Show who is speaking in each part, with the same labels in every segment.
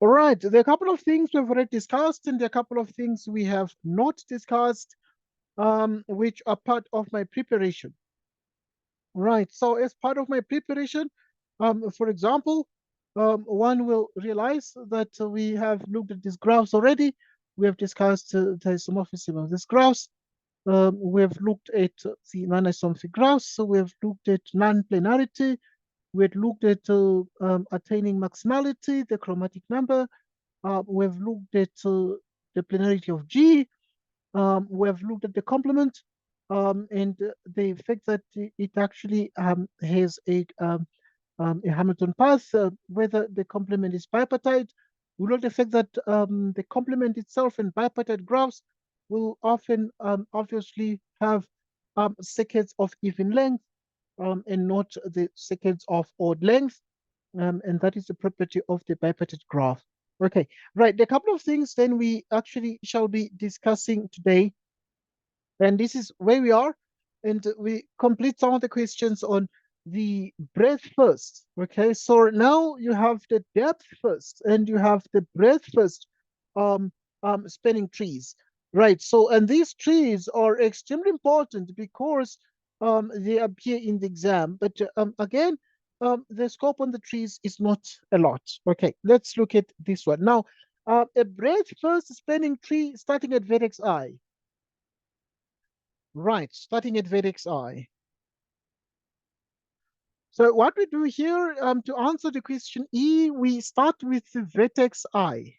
Speaker 1: All right, there are a couple of things we've already discussed, and there are a couple of things we have not discussed, which are part of my preparation. Right, so as part of my preparation, for example, one will realize that we have looked at these graphs already. We have discussed the isomorphism of these graphs. We have looked at the non-isomorphic graphs. So we have looked at non-planarity. We had looked at attaining maximality, the chromatic number. We've looked at the planarity of G. We have looked at the complement and the fact that it actually has a Hamilton path, whether the complement is bipartite. We looked at the fact that the complement itself and bipartite graphs will often obviously have seconds of even length and not the seconds of odd length. And that is the property of the bipartite graph. Okay, right. A couple of things then we actually shall be discussing today. And this is where we are. And we complete some of the questions on the breadth first. Okay, so now you have the depth first and you have the breadth first spanning trees. Right, so and these trees are extremely important because they appear in the exam. But again, the scope on the trees is not a lot. Okay, let's look at this one. Now, a breadth first spanning tree starting at vertex I. Right, starting at vertex I. So what we do here, to answer the question E, we start with the vertex I.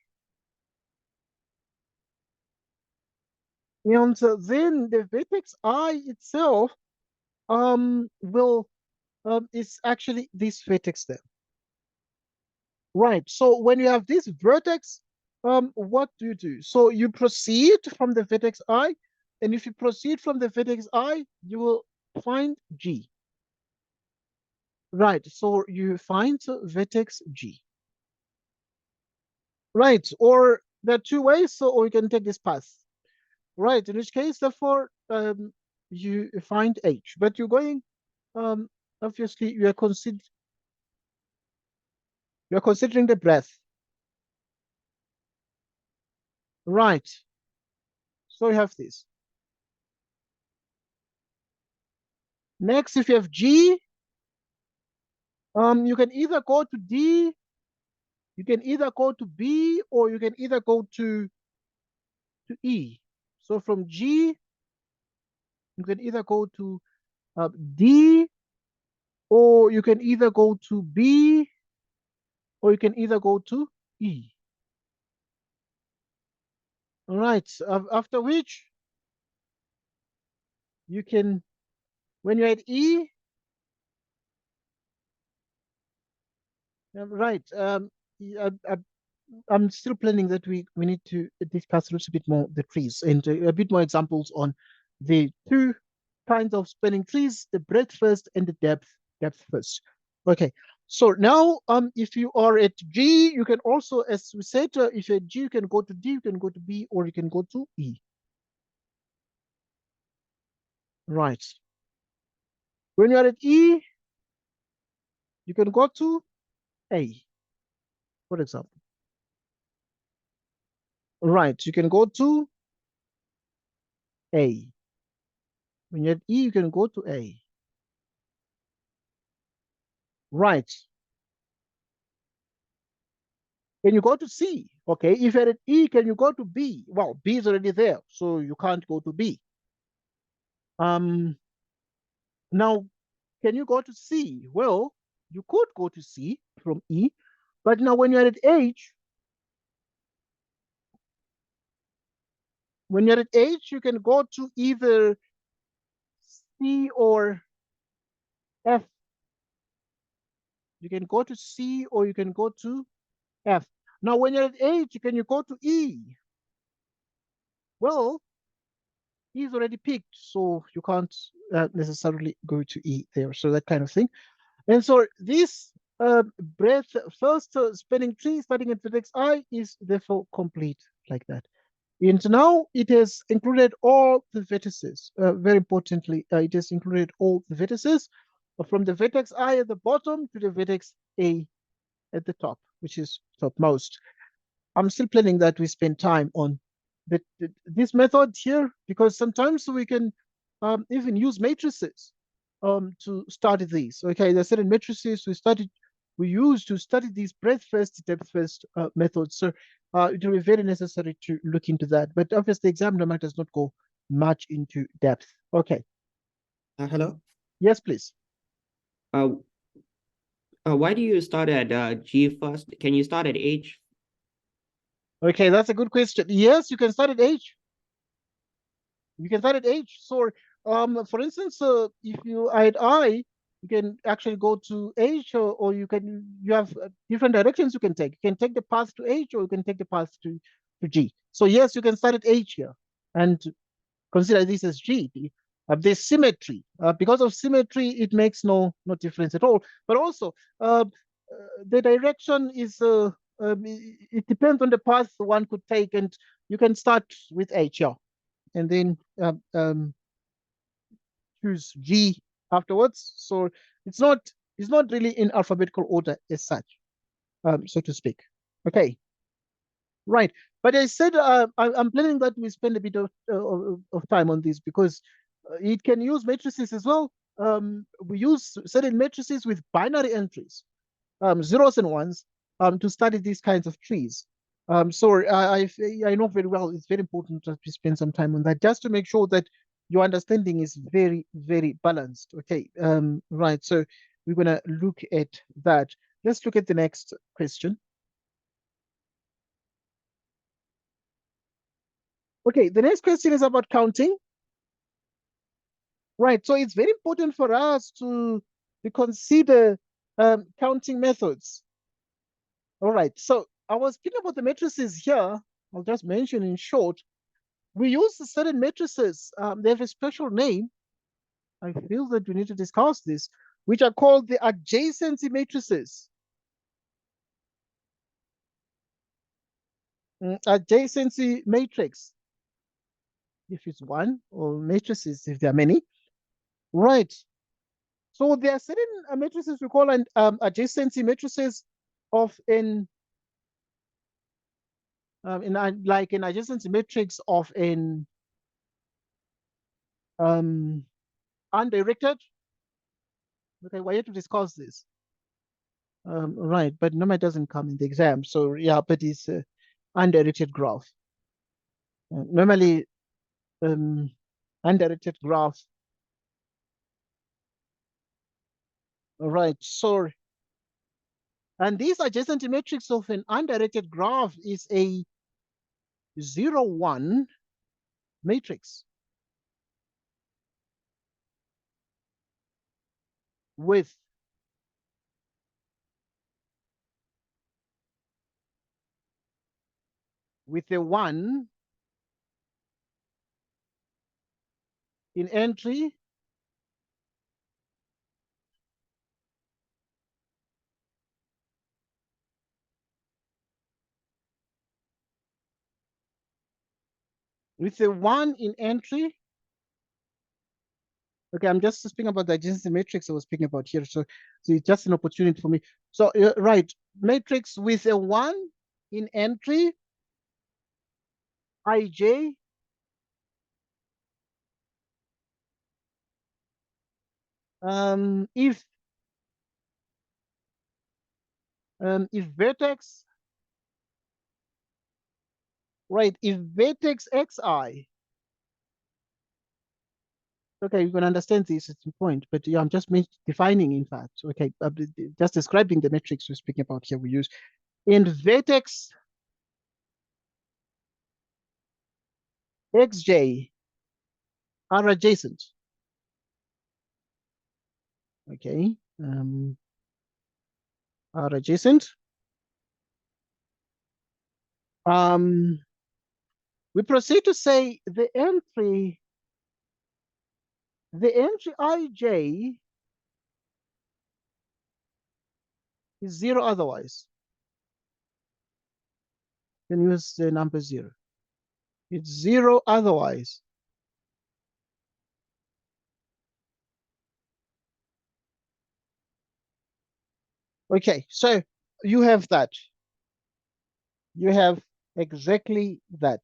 Speaker 1: And then the vertex I itself is actually this vertex there. Right, so when you have this vertex, what do you do? So you proceed from the vertex I, and if you proceed from the vertex I, you will find G. Right, so you find vertex G. Right, or there are two ways, so or you can take this path. Right, in which case, therefore, you find H, but you're going, obviously, you are considering the breadth. Right, so you have this. Next, if you have G, you can either go to D, you can either go to B, or you can either go to E. So from G, you can either go to D, or you can either go to B, or you can either go to E. All right, after which you can, when you're at E, right, I'm still planning that we need to discuss a little bit more the trees and a bit more examples on the two kinds of spanning trees, the breadth first and the depth first. Okay, so now if you are at G, you can also, as we said, if you're at G, you can go to D, you can go to B, or you can go to E. Right. When you're at E, you can go to A, for example. Right, you can go to A. When you're at E, you can go to A. Right. Can you go to C? Okay, if you're at E, can you go to B? Well, B is already there, so you can't go to B. Now, can you go to C? Well, you could go to C from E, but now when you're at H, you can go to either C or F. You can go to C or you can go to F. Now, when you're at H, can you go to E? Well, E is already picked, so you can't necessarily go to E there. So that kind of thing. And so this breadth first spanning tree starting at vertex I is therefore complete like that. And now it has included all the vertices. Very importantly, it has included all the vertices from the vertex I at the bottom to the vertex A at the top, which is topmost. I'm still planning that we spend time on this method here, because sometimes we can even use matrices to study these. Okay, there are certain matrices we use to study these breadth first, depth first methods. So it will be very necessary to look into that. But obviously, the exam number does not go much into depth. Okay.
Speaker 2: Hello.
Speaker 1: Yes, please.
Speaker 2: Uh, why do you start at G first? Can you start at H?
Speaker 1: Okay, that's a good question. Yes, you can start at H. You can start at H. So, for instance, if you are at I, you can actually go to H, or you have different directions you can take. You can take the path to H, or you can take the path to G. So yes, you can start at H here and consider this as G. There's symmetry. Because of symmetry, it makes no difference at all. But also, the direction is it depends on the path one could take, and you can start with H here and then choose G afterwards. So it's not it's not really in alphabetical order as such, so to speak. Okay, right. But I said I'm planning that we spend a bit of time on this, because it can use matrices as well. We use certain matrices with binary entries, zeros and ones, to study these kinds of trees. So I know very well it's very important that we spend some time on that, just to make sure that your understanding is very, very balanced. Okay, right. So we're gonna look at that. Let's look at the next question. Okay, the next question is about counting. Right. So it's very important for us to consider counting methods. All right. So I was speaking about the matrices here. I'll just mention in short. We use certain matrices. They have a special name. I feel that we need to discuss this, which are called the adjacency matrices. Adjacency matrix, if it's one, or matrices if there are many. Right. So there are certain matrices we call adjacency matrices of like an adjacency matrix of an um, undirected. Okay, we're here to discuss this. Right, but number doesn't come in the exam. So yeah, but it's undirected graph. Normally, um, undirected graph. Right. So, and this adjacent matrix of an undirected graph is a 0, 1 matrix with a 1 in entry, with a 1 in entry. Okay, I'm just speaking about the adjacency matrix I was speaking about here. So it's just an opportunity for me. So, right, matrix with a 1 in entry, ij, if vertex, right, if vertex xi, okay, you can understand this at some point, but yeah, I'm just defining, in fact, okay, just describing the matrix we're speaking about here. We use in vertex xj are adjacent. Okay, are adjacent. We proceed to say the entry ij is 0 otherwise. You can use the number 0. It's 0 otherwise. Okay, so you have that. You have Exactly that.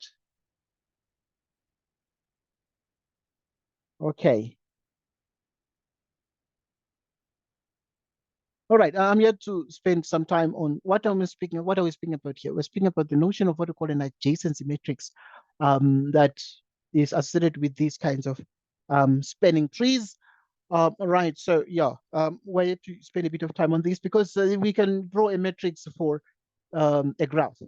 Speaker 1: Okay. All right. I'm here to spend some time on what am I speaking. What are we speaking about here? We're speaking about the notion of what we call an adjacency matrix, that is associated with these kinds of spanning trees. Right. So yeah, we're here to spend a bit of time on this because we can draw a matrix for a graph.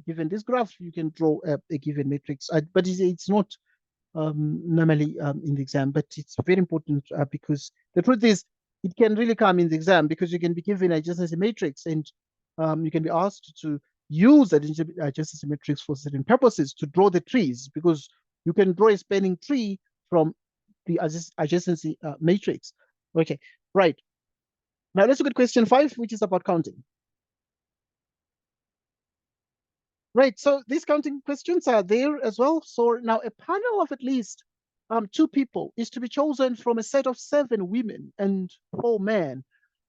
Speaker 1: Given this graph, you can draw a given matrix, but it's not normally in the exam, but it's very important because the truth is it can really come in the exam because you can be given adjacency matrix and you can be asked to use that adjacency matrix for certain purposes to draw the trees because you can draw a spanning tree from the adjacency matrix. Okay, right. Now let's look at question 5, which is about counting. Right, so these counting questions are there as well. So now a panel of at least 2 people is to be chosen from a set of 7 women and 4 men.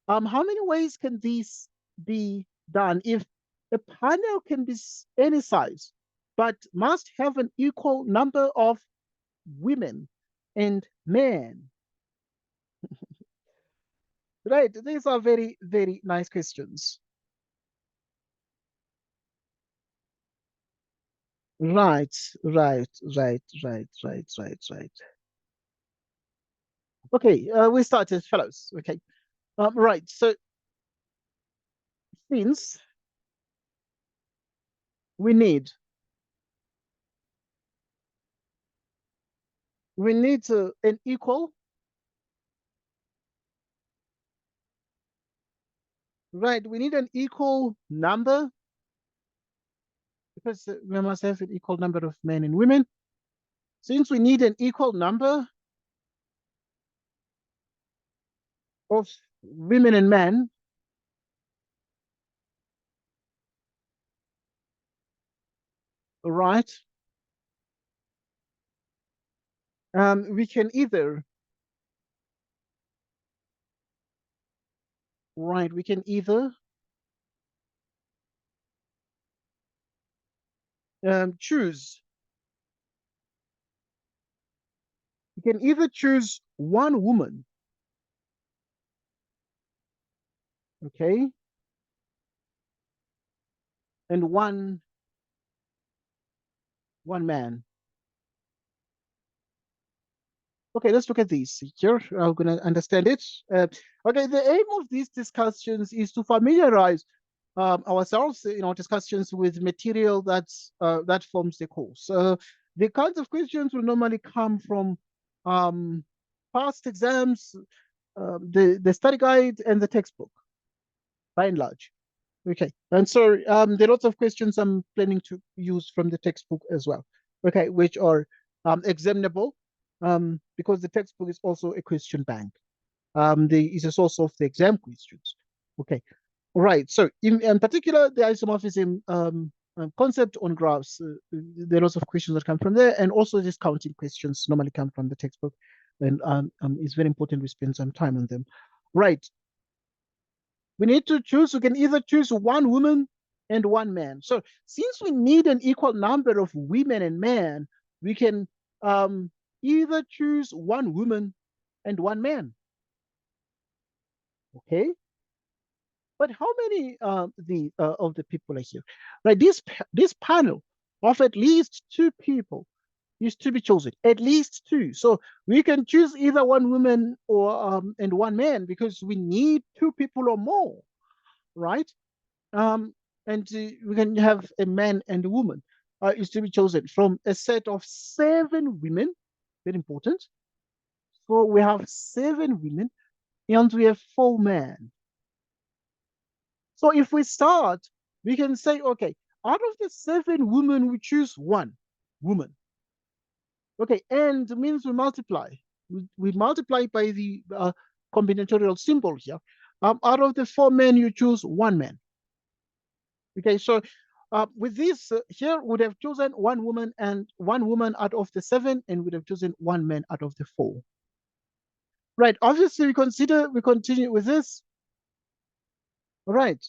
Speaker 1: How many ways can this be done? If a panel can be any size, but must have an equal number of women and men. Right, these are very, very nice questions. Right, right, right, right, right, right, right. Okay, we started, fellows. Okay, right. So since we need an equal, right? We need an equal number because we must have an equal number of men and women. Since we need an equal number of women and men, right? We can either, right? We can either choose. We can either choose one woman, okay, and one man. Okay, let's look at these here. I'm going to understand it. Okay, the aim of these discussions is to familiarize ourselves in our discussions with material that forms the course. The kinds of questions will normally come from um, past exams, the study guide, and the textbook, by and large. Okay, and so there are lots of questions I'm planning to use from the textbook as well. Okay, which are examinable because the textbook is also a question bank. Is a source of the exam questions. Okay, right. So in particular, the isomorphism concept on graphs, there are lots of questions that come from there, and also these counting questions normally come from the textbook, and it's very important we spend some time on them. Right, we need to choose, we can either choose one woman and one man. So since we need an equal number of women and men, we can either choose one woman and one man. Okay, but how many of the people are here? Right, this panel of at least 2 people is to be chosen, at least 2. So we can choose either one woman or and one man because we need 2 people or more, right? um, and we can have a man and a woman is to be chosen from a set of 7 women. Very important. So we have 7 women and we have 4 men. So if we start, we can say, okay, out of the 7 women, we choose one woman. Okay, and means we multiply. We multiply by the combinatorial symbol here. Out of the 4 men, you choose one man. Okay, so with this here, would have chosen one woman and one woman out of the 7, and would have chosen one man out of the 4. Right. Obviously, we continue with this. Right.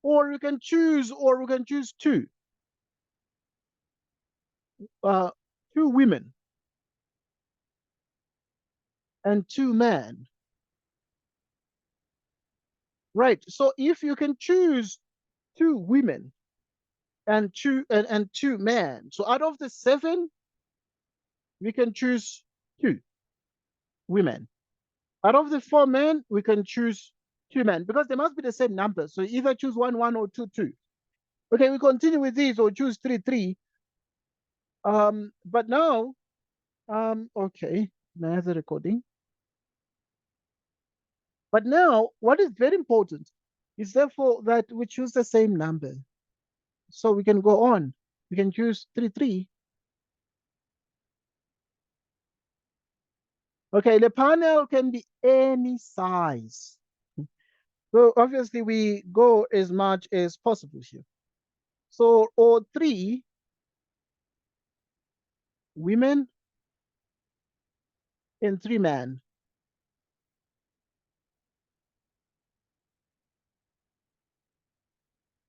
Speaker 1: Or we can choose 2. uh, 2 women and 2 men. Right. So if you can choose 2 women and 2 men, so out of the 7, we can choose 2 women. Out of the 4 men, we can choose 2 men because they must be the same number. So either choose 1, 1 or 2, 2. Okay, we continue with these or choose 3, 3. But now, okay, now the recording. But now, what is very important is therefore that we choose the same number. So we can go on. We can choose 3, 3. Okay, the panel can be any size. So obviously we go as much as possible here. So, or 3 women and 3 men.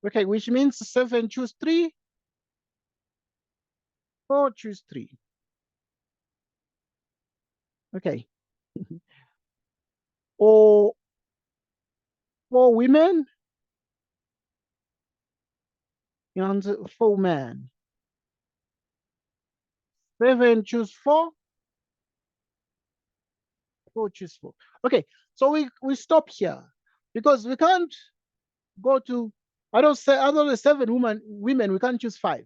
Speaker 1: Okay, which means 7 choose 3, 4 choose 3. Okay. Or 4 women and 4 men. 7 choose 4, 4 choose 4. Okay, so we stop here because we can't go to, I don't say out of the 7 women, we can't choose 5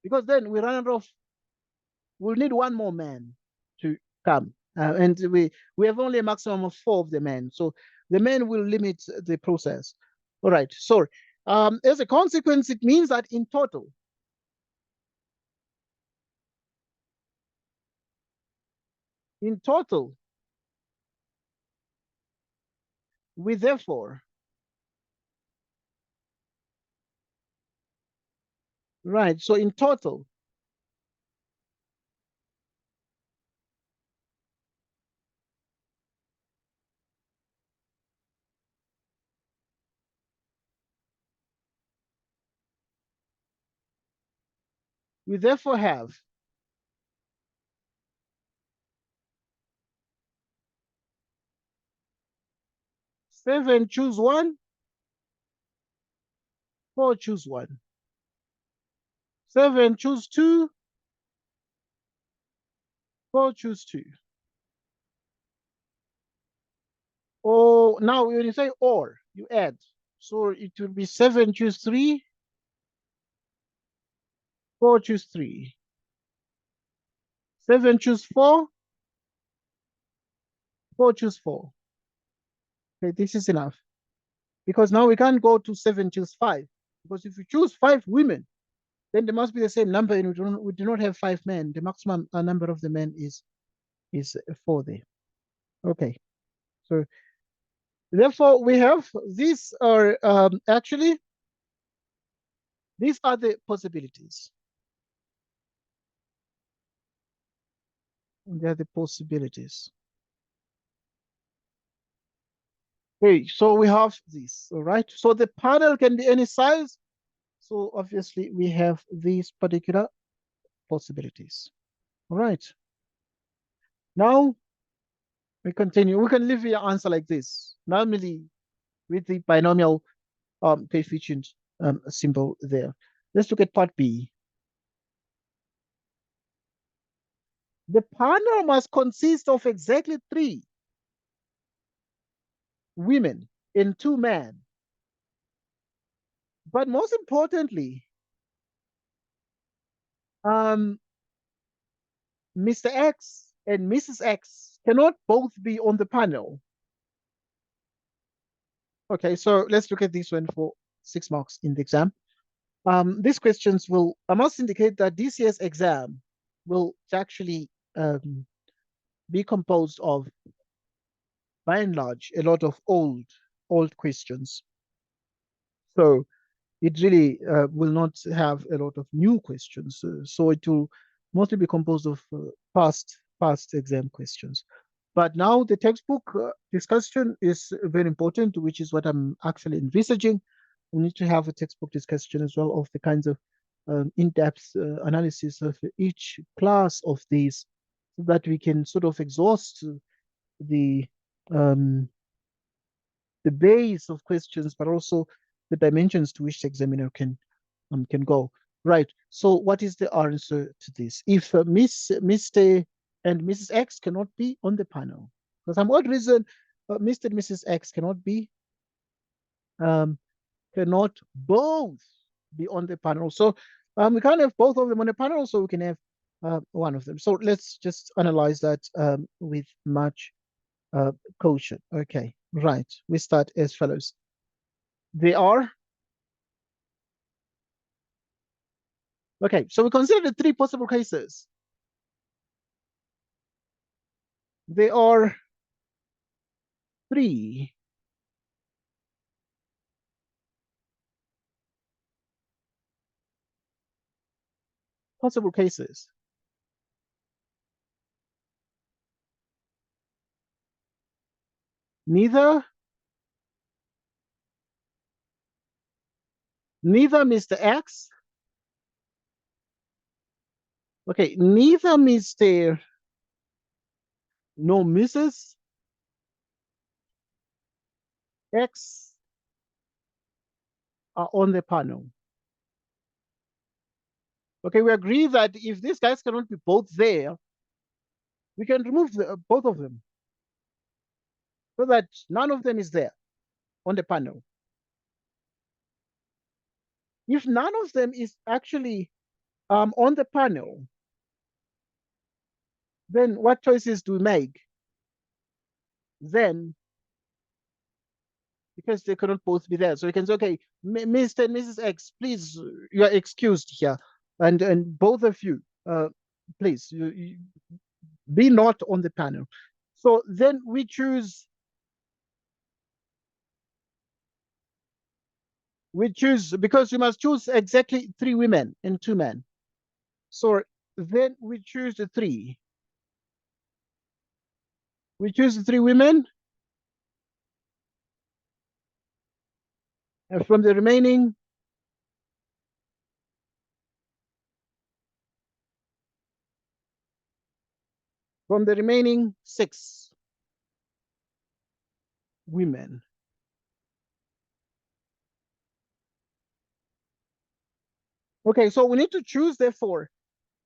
Speaker 1: because then we run out of, we'll need one more man to come. And we have only a maximum of 4 of the men. So the men will limit the process. All right. So as a consequence, it means that in total, we therefore, right. So in total, we therefore have 7 choose 1, 4 choose 1. 7 choose 2, 4 choose 2. Or now when you say or, you add. So it will be 7 choose 3, 4 choose 3. 7 choose 4, 4 choose 4. Okay, this is enough. Because now we can't go to 7 choose 5. Because if you choose 5 women, then there must be the same number, and we do not have 5 men. The maximum number of the men is 4 there. Okay. So therefore we have these are actually these are the possibilities. They are the possibilities. Okay, so we have this, all right? So the panel can be any size. So obviously we have these particular possibilities. All right. Now we continue. We can leave your answer like this. Normally with the binomial coefficient symbol there. Let's look at part B. The panel must consist of exactly 3 women and 2 men. But most importantly, Mr. X and Mrs. X cannot both be on the panel. Okay, so let's look at this one for 6 marks in the exam. These questions will, I must indicate that this year's exam will actually be composed of, by and large, a lot of old questions. So it really will not have a lot of new questions. So it will mostly be composed of past exam questions. But now the textbook discussion is very important, which is what I'm actually envisaging. We need to have a textbook discussion as well of the kinds of in-depth analysis of each class of these, so that we can sort of exhaust the um, the base of questions, but also the dimensions to which the examiner can go. Right. So what is the answer to this? If Mr. and Mrs. X cannot be on the panel, for some odd reason, Mr. and Mrs. X um, cannot both be on the panel. So we can't have both of them on the panel, so we can have one of them. So let's just analyze that with much caution. Okay, right. We start as follows. They are, okay, so we consider the three possible cases. There are three possible cases. Neither Mr. X, okay, neither Mr. nor Mrs. X are on the panel. Okay, we agree that if these guys cannot be both there, we can remove both of them so that none of them is there on the panel. If none of them is actually on the panel, then what choices do we make? Then, because they cannot both be there, so we can say, okay, Mr. and Mrs. X, please, you are excused here, and both of you, please, you be not on the panel. So then we choose because you must choose exactly 3 women and 2 men. So then we choose the 3. We choose the 3 women from the remaining from the remaining 6 women. Okay, so we need to choose therefore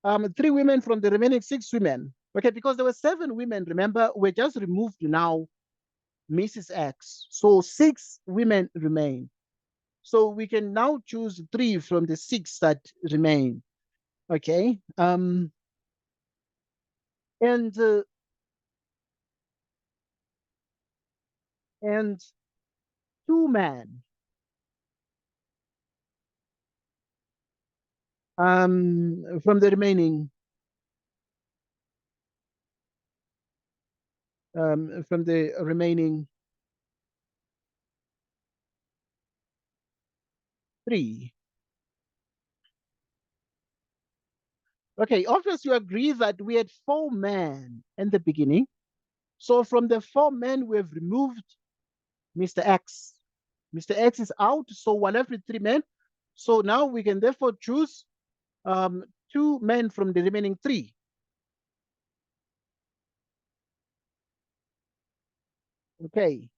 Speaker 1: 3 women from the remaining 6 women. Okay, because there were 7 women, remember, we just removed now Mrs. X. So 6 women remain. So we can now choose 3 from the 6 that remain. Okay. And and 2 men from the remaining 3. Okay, obviously you agree that we had 4 men in the beginning. So from the 4 men, we have removed Mr. X. Mr. X is out, so 1 left with 3 men. So now we can therefore choose 2 men from the remaining 3. Okay.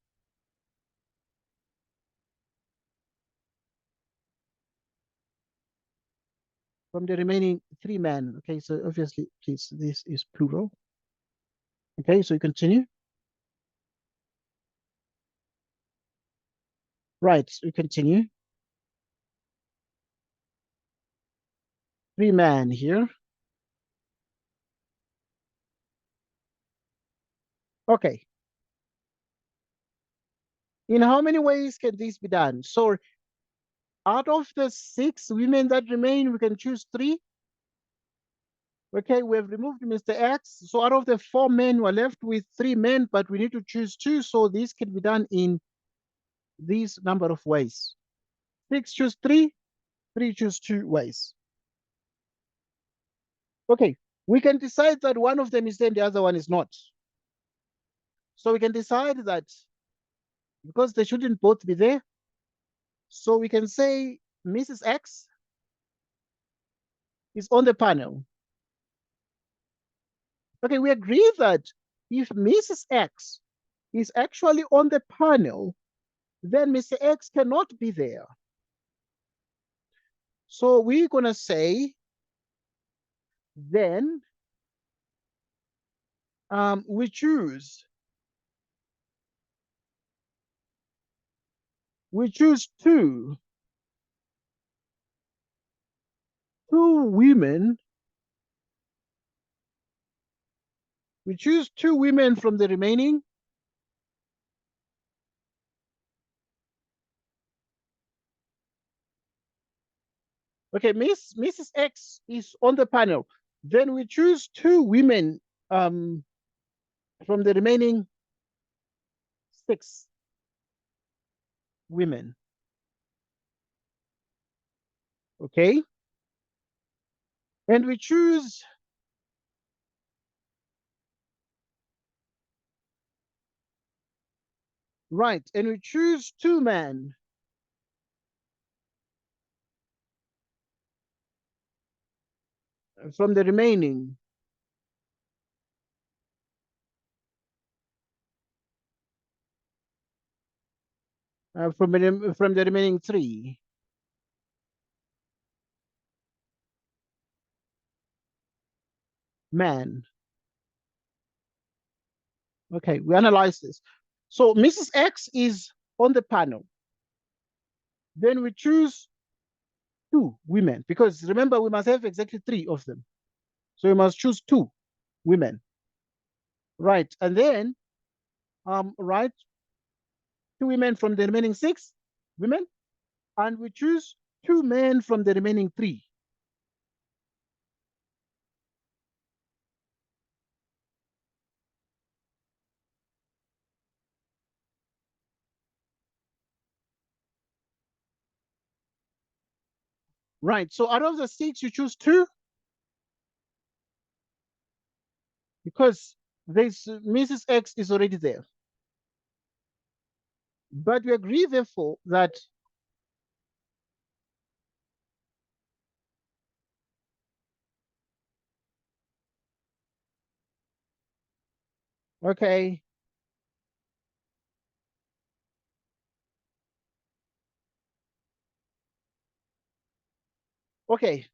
Speaker 1: From the remaining 3 men. Okay, so obviously, please, this is plural. Okay, so you continue. Right, we continue. 3 men here. Okay. In how many ways can this be done? So out of the 6 women that remain, we can choose 3. Okay, we have removed Mr. X. So out of the 4 men, we're left with 3 men, but we need to choose 2. So this can be done in these number of ways. 6 choose 3, 3 choose 2 ways. Okay, we can decide that one of them is there and the other one is not. So we can decide that because they shouldn't both be there, so we can say Mrs. X is on the panel. Okay, we agree that if Mrs. X is actually on the panel, then Mr. X cannot be there. So we're going to say, then we choose two women. We choose two women from the remaining. Okay, Mrs. X is on the panel. Then we choose two women from the remaining 6 women. Okay. And we choose right, and we choose two men from the remaining. From the remaining 3. Men. Okay, we analyze this. So Mrs. X is on the panel. Then we choose two women, because remember, we must have exactly 3 of them. So we must choose 2 women. Right, and then, right, 2 women from the remaining 6 women, and we choose 2 men from the remaining 3. Right, so out of the 6, you choose 2, because this Mrs. X is already there. But we agree, therefore, that okay, okay,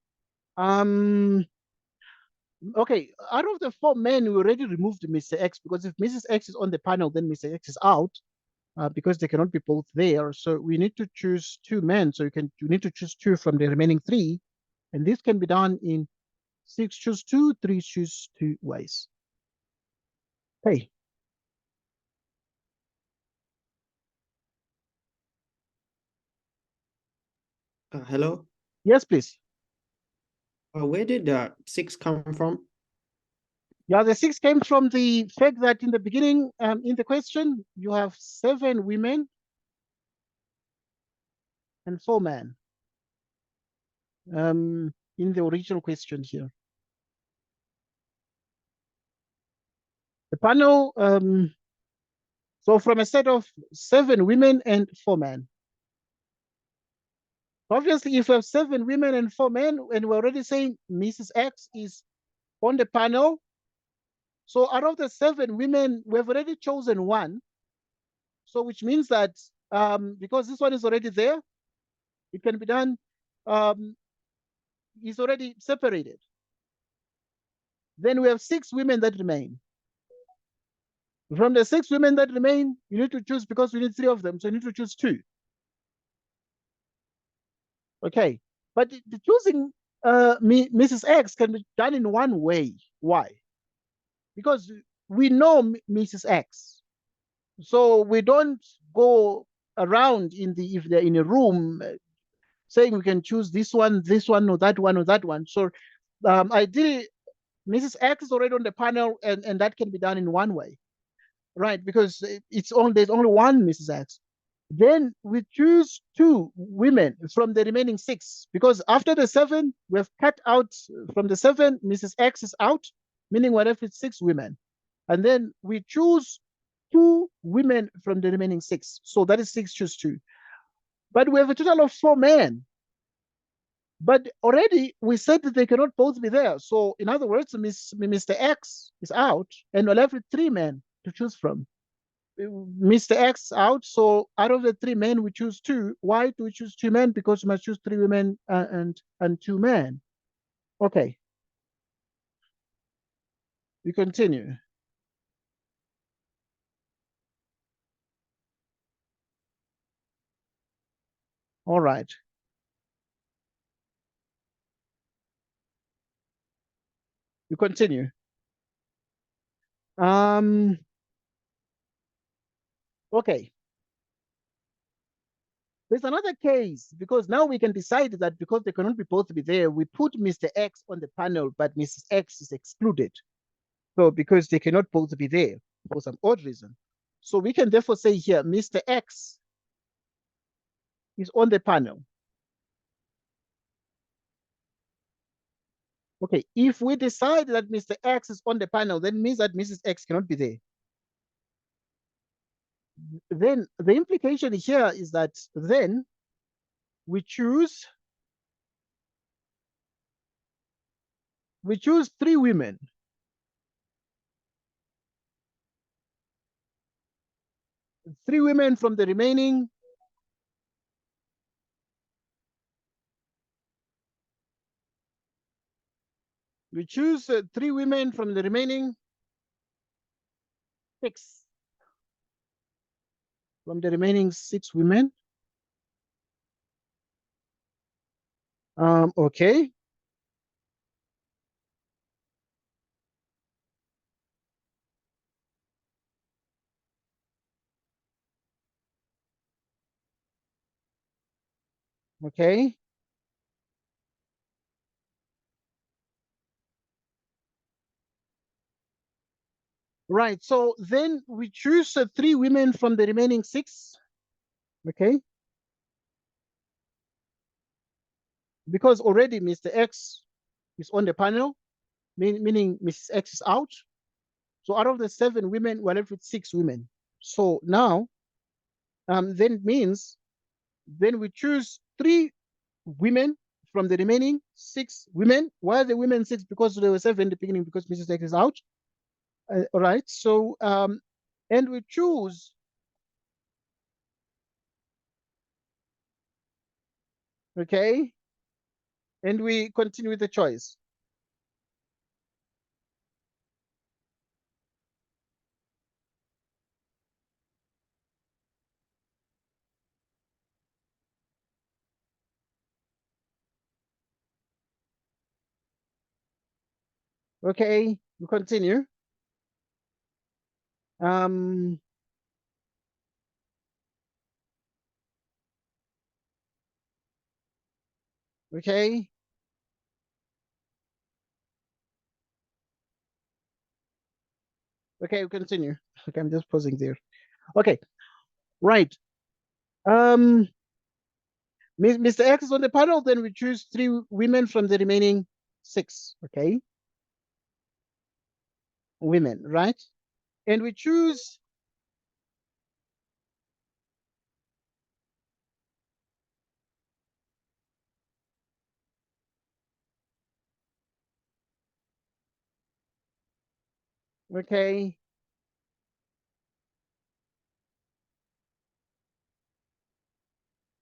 Speaker 1: um, okay. Out of the 4 men, we already removed Mr. X, because if Mrs. X is on the panel, then Mr. X is out, because they cannot be both there. So we need to choose 2 men. So you need to choose 2 from the remaining 3, and this can be done in 6 choose 2, 3 choose 2 ways. Hey,
Speaker 2: Hello.
Speaker 1: yes, please.
Speaker 2: Where did the 6 come from?
Speaker 1: Yeah, the 6 came from the fact that in the beginning, in the question, you have 7 women and 4 men. In the original question here, the panel. So from a set of 7 women and 4 men. Obviously, if we have 7 women and 4 men, and we're already saying Mrs. X is on the panel, so out of the 7 women, we've already chosen 1. So which means that because this one is already there, it can be done. Is already separated. Then we have 6 women that remain. From the 6 women that remain, you need to choose, because we need 3 of them, so you need to choose 2. Okay, but the choosing Mrs. X can be done in one way. Why? Because we know Mrs. X, so we don't go around if they're in a room saying we can choose this one, or that one, or that one. So ideally, Mrs. X is already on the panel, and that can be done in one way, right? Because there's only one Mrs. X. Then we choose 2 women from the remaining 6, because after the 7, we've cut out from the 7, Mrs. X is out, meaning we're left with 6 women. And then we choose 2 women from the remaining 6. So that is 6 choose 2. But we have a total of 4 men. But already we said that they cannot both be there. So in other words, Mr. X is out, and we're left with three men to choose from. Mr. X is out, so out of the three men, we choose two. Why do we choose two men? Because we must choose three women and two men. Okay, we continue. All right, we continue. Um, okay. There's another case because now we can decide that because they cannot be both be there, we put Mr. X on the panel, but Mrs. X is excluded. So because they cannot both be there for some odd reason. So we can therefore say here, Mr. X is on the panel. Okay, if we decide that Mr. X is on the panel, then means that Mrs. X cannot be there. Then the implication here is that then we choose three women. Three women from the remaining we choose three women from the remaining six. From the remaining six women. Okay. Okay. Right. So then we choose three women from the remaining six. Okay. Because already Mr. X is on the panel, meaning Mrs. X is out. So out of the seven women, we're left with six women. So now, then means then we choose three women from the remaining six women. Why are the women six? Because there were seven in the beginning because Mrs. X is out. All right. So, and we choose, okay, and we continue with the choice. Okay, we continue. Um, okay, okay, we continue. Okay, I'm just pausing there. Okay, right. Um, Mr. X is on the panel, then we choose three women from the remaining six. Okay, women, right? And we choose, okay,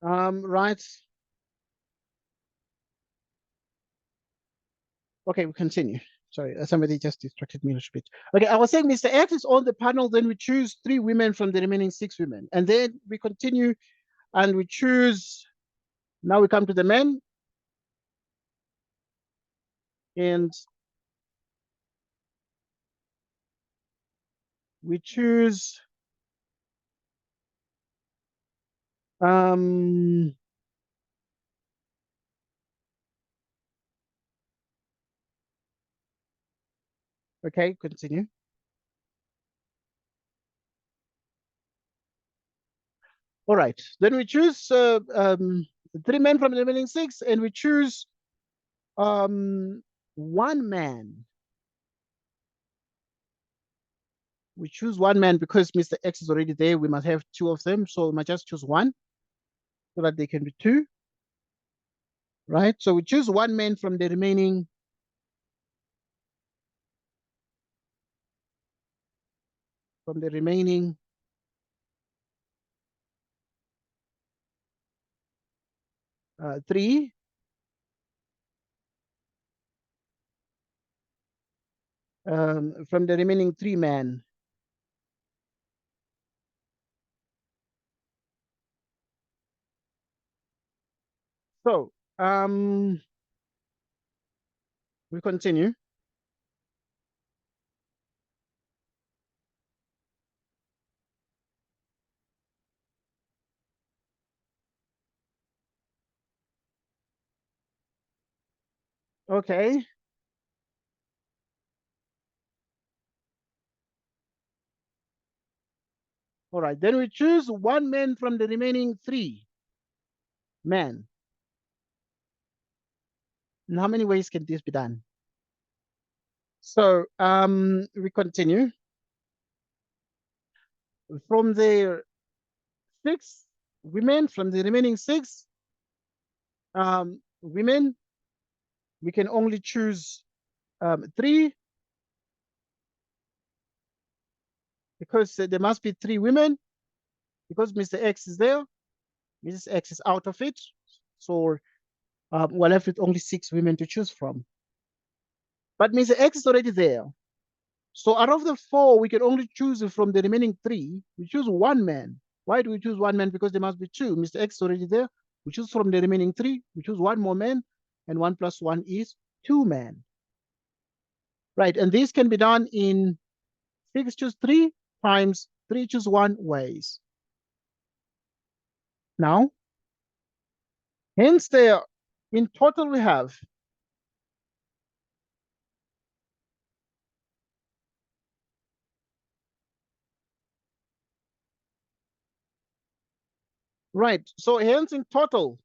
Speaker 1: right. Okay, we continue. Sorry, somebody just distracted me a little bit. Okay, I was saying Mr. X is on the panel, then we choose three women from the remaining six women. And then we continue and we choose, now we come to the men and we choose, um, okay, continue. All right, then we choose three men from the remaining six and we choose one man. We choose one man because Mr. X is already there. We must have two of them. So we must just choose one so that they can be two. right? So we choose one man from the remaining three. From the remaining three men. So we continue. Okay. All right. Then we choose one man from the remaining three men. And how many ways can this be done? So we continue. From the six women, from the remaining six women, we can only choose three, because there must be three women, because Mr. X is there, Mrs. X is out of it. So we're left with only six women to choose from. But Mr. X is already there. So out of the four, we can only choose from the remaining three. We choose one man. Why do we choose one man? Because there must be two. Mr. X is already there. We choose from the remaining three. We choose one more man, and 1 plus 1 is 2 men. Right, and this can be done in 6 choose 3 times 3 choose 1 ways. Now, hence there, in total we have right. So hence in total,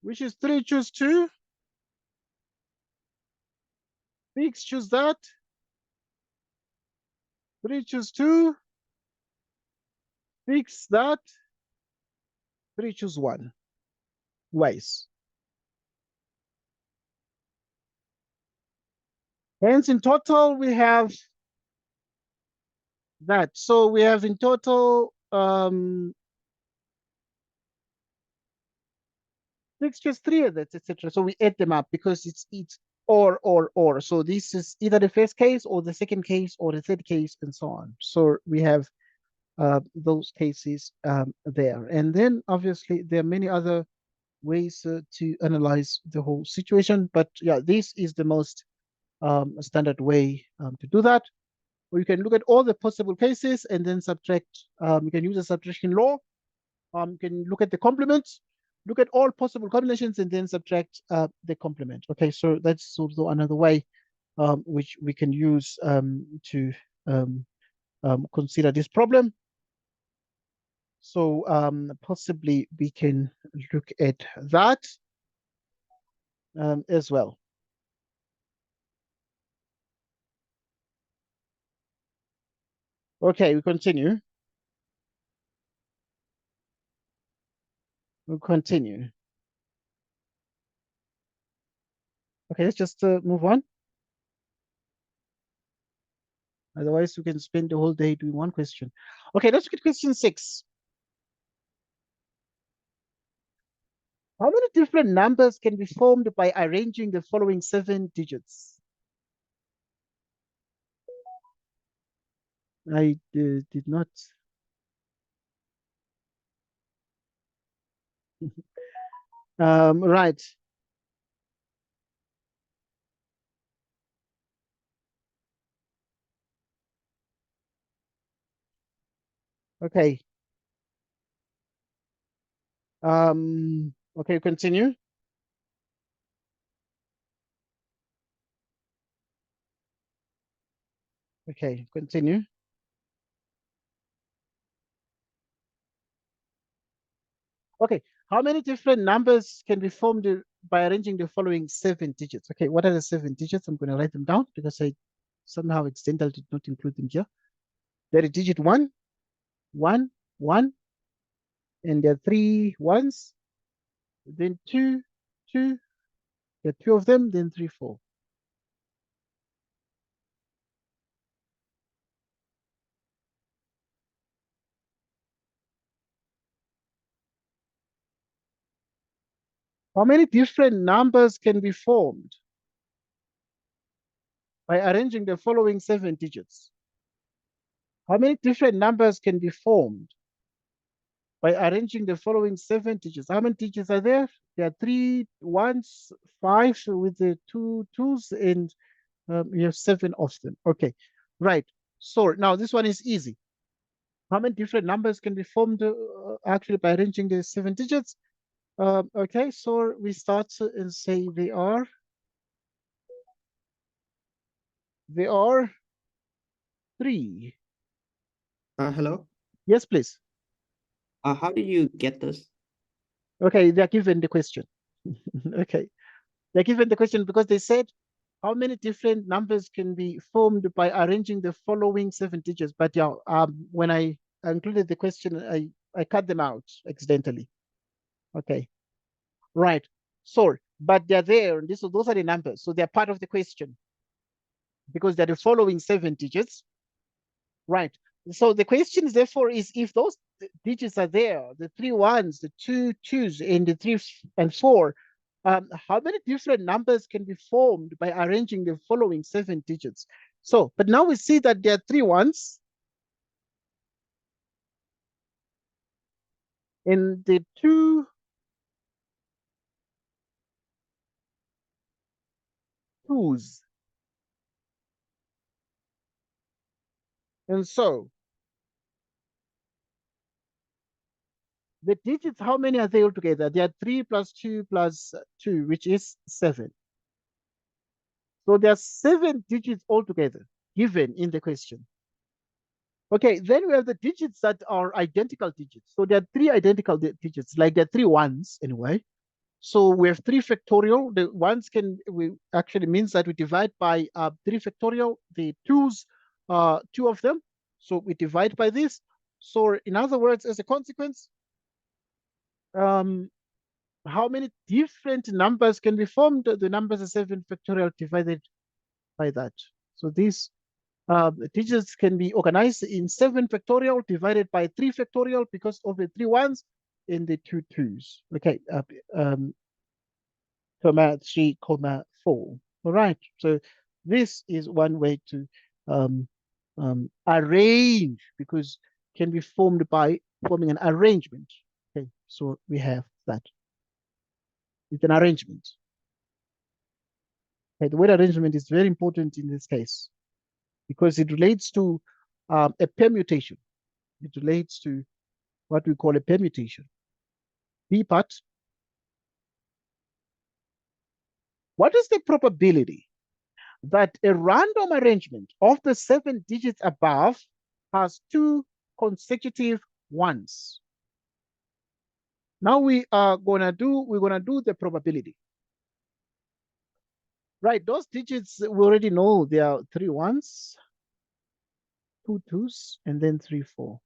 Speaker 1: which is 3 choose 2, 6 choose that, 3 choose 2, 6 that, 3 choose 1 ways. Hence in total we have that. So we have in total 6 choose 3 of that, etc. So we add them up because it's or. So this is either the first case or the second case or the third case and so on. So we have those cases there. And then obviously there are many other ways to analyze the whole situation. But yeah, this is the most standard way to do that. Or you can look at all the possible cases and then subtract. You can use a subtraction law. You can look at the complements, look at all possible combinations, and then subtract the complement. Okay, so that's also another way which we can use to consider this problem. So possibly we can look at that as well. Okay, we continue. We'll continue. Okay, let's just move on. Otherwise, we can spend the whole day doing one question. Okay, let's look at question 6. How many different numbers can be formed by arranging the following 7 digits? I did not. Right. Okay. Okay, continue. Okay, continue. Okay, how many different numbers can be formed by arranging the following 7 digits? Okay, what are the 7 digits? I'm going to write them down because I somehow accidentally did not include them here. There is digit 1, 1, 1, and there are 3 ones, then 2, 2, there are 2 of them, then 3, 4. How many different numbers can be formed by arranging the following 7 digits? How many different numbers can be formed by arranging the following 7 digits? How many digits are there? There are 3 ones, 5 with the 2 twos, and you have 7 of them. Okay, right. So now this one is easy. How many different numbers can be formed actually by arranging the 7 digits? Okay, so we start and say they are 3.
Speaker 2: Hello.
Speaker 1: Yes, please.
Speaker 2: How did you get this?
Speaker 1: Okay, they're given the question. Okay, they're given the question because they said how many different numbers can be formed by arranging the following 7 digits. But yeah, when I included the question, I cut them out accidentally. Okay, right. So, but they're there. And those are the numbers. So they're part of the question because they're the following 7 digits. Right. So the question therefore is if those digits are there, the 3 ones, the 2 twos, and the 3 and 4, how many different numbers can be formed by arranging the following 7 digits? So, but now we see that there are 3 ones and the 2 twos. And so the digits, how many are they altogether? There are 3 plus 2 plus 2, which is 7. So there are 7 digits altogether given in the question. Okay, then we have the digits that are identical digits. So there are 3 identical digits, like there are 3 ones anyway. So we have 3 factorial. The ones we actually means that we divide by 3 factorial. The twos, 2 of them. So we divide by this. So in other words, as a consequence, um, how many different numbers can be formed? The numbers are 7 factorial divided by that. So this digits can be organized in 7 factorial divided by 3 factorial because of the 3 ones and the 2 twos. Okay, comma 3, comma 4. All right, so this is one way to arrange because can be formed by forming an arrangement. Okay, so we have that. It's an arrangement. Okay, the word arrangement is very important in this case because it relates to a permutation. It relates to what we call a permutation. B part. What is the probability that a random arrangement of the 7 digits above has 2 consecutive ones? Now we're gonna do the probability. Right, those digits we already know there are 3 ones, 2 twos, and then 3 4.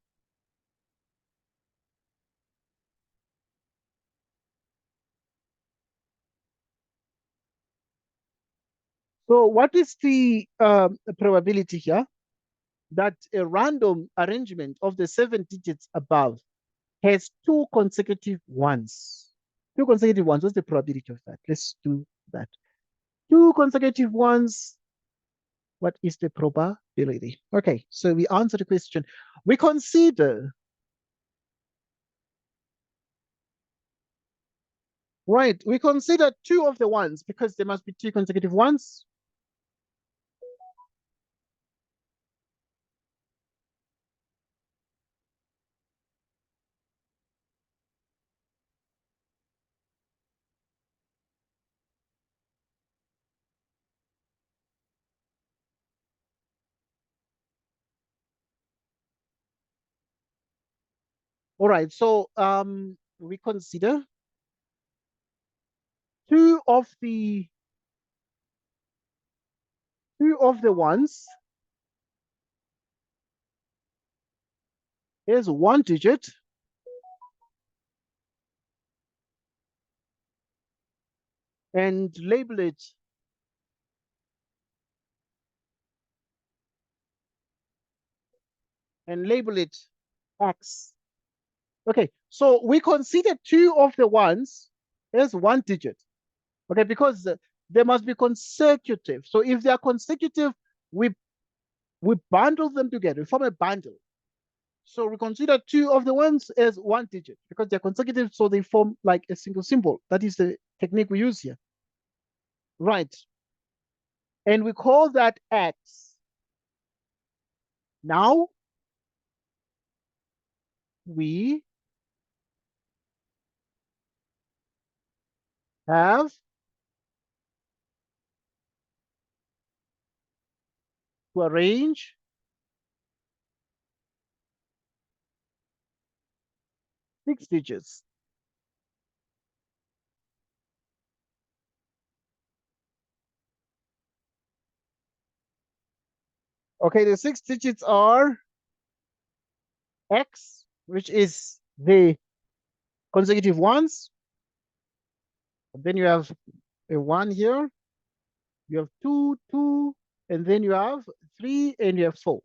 Speaker 1: So what is the probability here that a random arrangement of the 7 digits above has 2 consecutive ones? 2 consecutive ones. What's the probability of that? Let's do that. 2 consecutive ones. What is the probability? Okay, so we answer the question. We consider, right, we consider 2 of the ones because there must be 2 consecutive ones. All right, so we consider 2 of the 1s is 1 digit and label it X. Okay, so we consider two of the ones as one digit. Okay, because they must be consecutive. So if they are consecutive, we we bundle them together, we form a bundle. So we consider two of the ones as one digit because they're consecutive, so they form like a single symbol. That is the technique we use here. Right. And we call that X. Now we have to arrange six digits. Okay, the six digits are X, which is the consecutive ones. Then you have a one here, you have two, and then you have three, and you have four.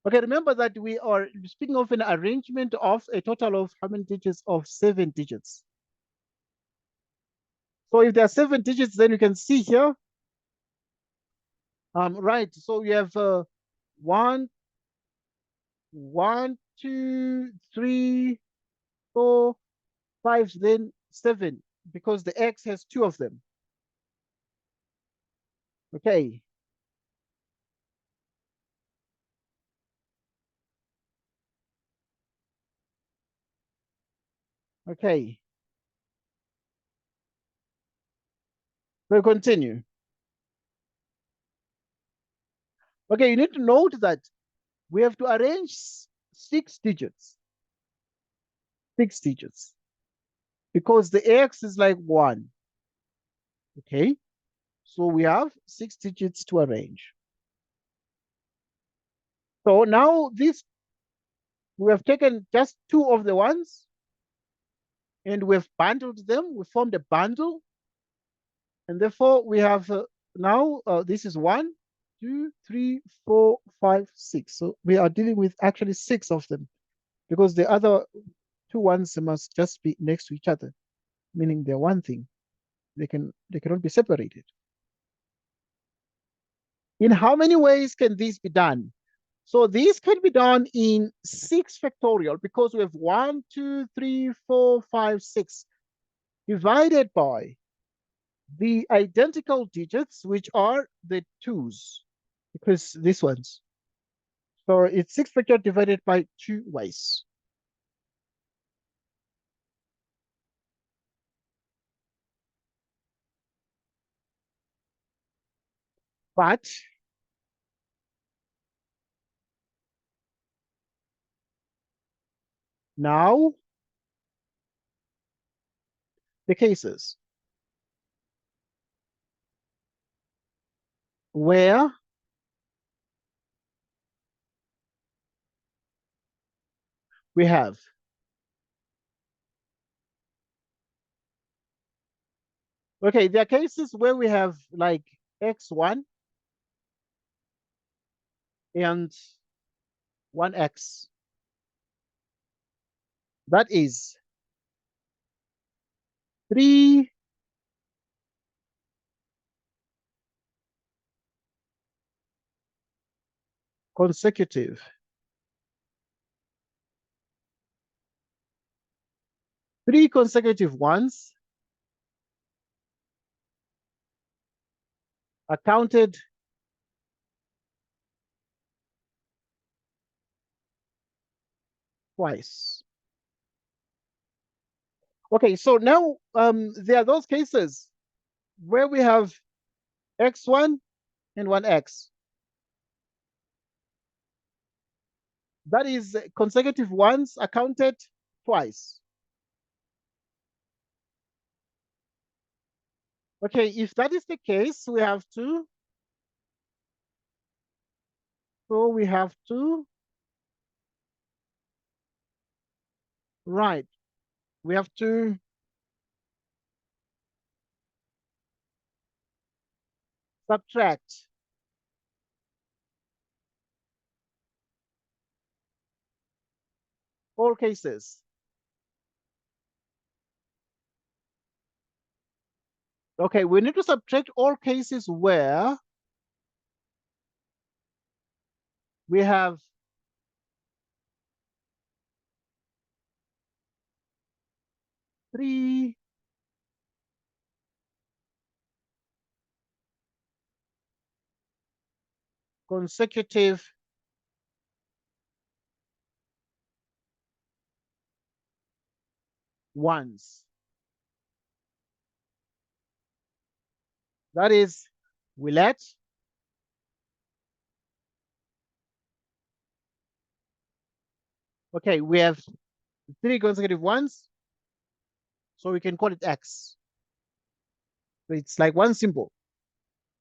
Speaker 1: Okay, remember that we are speaking of an arrangement of a total of how many digits? Of seven digits. So if there are seven digits, then you can see here. Right. So you have one, one, two, three, four, five, then seven, because the X has two of them. Okay. Okay. We'll continue. Okay, you need to note that we have to arrange six digits. Six digits. Because the X is like one. Okay. So we have six digits to arrange. So now this, we have taken just two of the ones and we've bundled them. We formed a bundle. And therefore we have now, this is one, two, three, four, five, six. So we are dealing with actually six of them because the other two ones must just be next to each other, meaning they're one thing. They cannot be separated. In how many ways can this be done? So this can be done in 6 factorial because we have 1, 2, 3, 4, 5, 6 divided by the identical digits, which are the 2's, because these ones. So it's 6 factorial divided by 2 ways. But now the cases where we have, okay, there are cases where we have like x1 and 1x. That is 3 consecutive, 3 consecutive ones are counted twice. Okay, so now there are those cases where we have x1 and 1x. That is consecutive ones are counted twice. Okay, if that is the case, we have to, so we have to, right, we have to subtract all cases. Okay, we need to subtract all cases where we have three consecutive ones. That is, we let okay, we have three consecutive ones, so we can call it X. So it's like one symbol.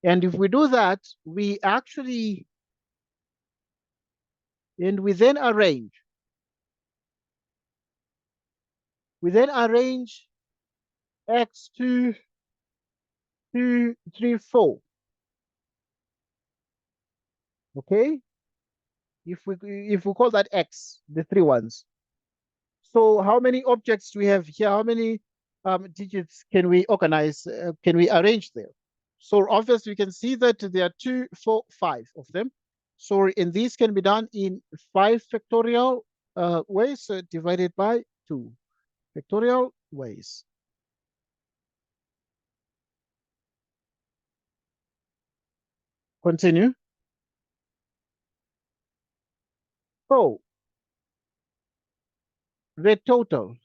Speaker 1: And if we do that, we actually, and we then arrange X, 2, 2, 3, 4. Okay? If we call that X, the three ones. So how many objects do we have here? How many digits can we organize? Can we arrange there? So obviously we can see that there are 2, 4, 5 of them. So in these can be done in 5 factorial ways, divided by 2 factorial ways. Continue. So the total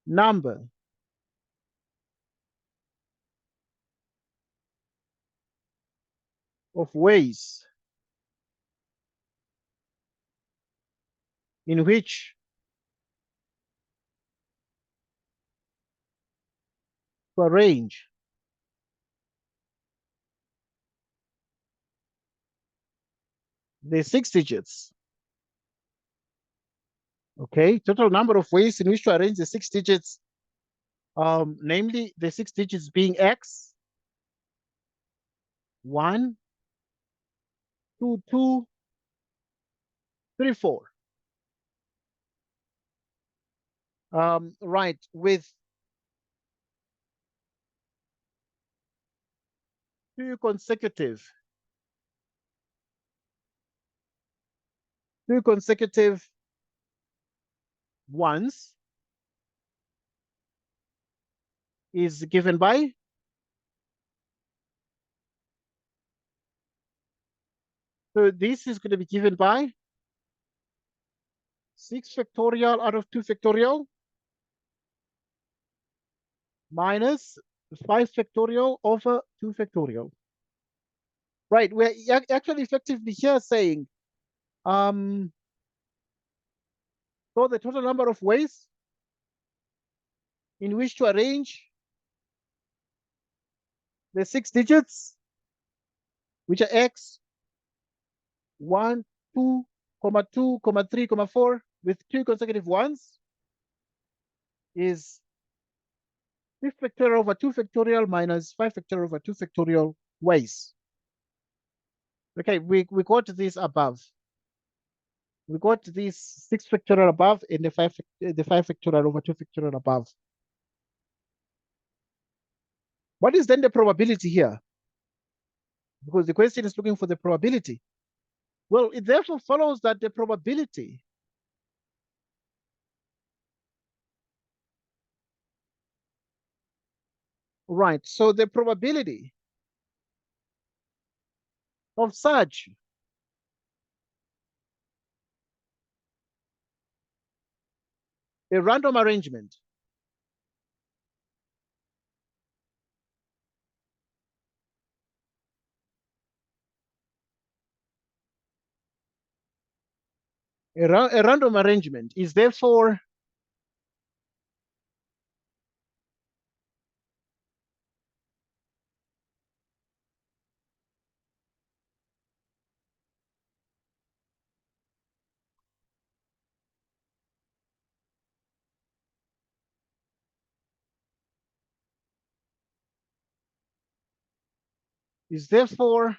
Speaker 1: number of ways in which to arrange the 6 digits. Okay, total number of ways in which to arrange the 6 digits, namely the 6 digits being X, 1, 2, 2, 3, 4. Right, with two consecutive ones is given by, so this is going to be given by 6 factorial out of 2 factorial minus 5 factorial over 2 factorial. Right, we're actually effectively here saying, so the total number of ways in which to arrange the 6 digits, which are X, 1, 2, comma 2, comma 3, comma 4, with 2 consecutive ones, is 6 factorial over 2 factorial minus 5 factorial over 2 factorial ways. Okay, we got this above. We got this 6 factorial above and the 5 factorial over 2 factorial above. What is then the probability here? Because the question is looking for the probability. Well, it therefore follows that the probability right, so the probability of such a random arrangement a random arrangement is therefore is therefore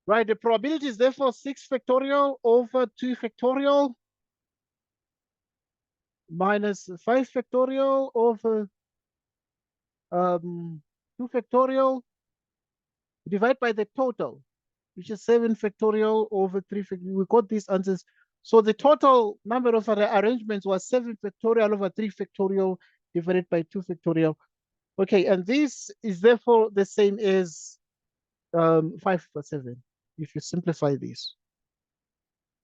Speaker 1: right. The probability is therefore 6 factorial over 2 factorial minus 5 factorial over 2 factorial divide by the total, which is 7 factorial over 3 factorial. We got these answers. So the total number of arrangements was 7 factorial over 3 factorial divided by 2 factorial. Okay, and this is therefore the same as 5 over 7, if you simplify this.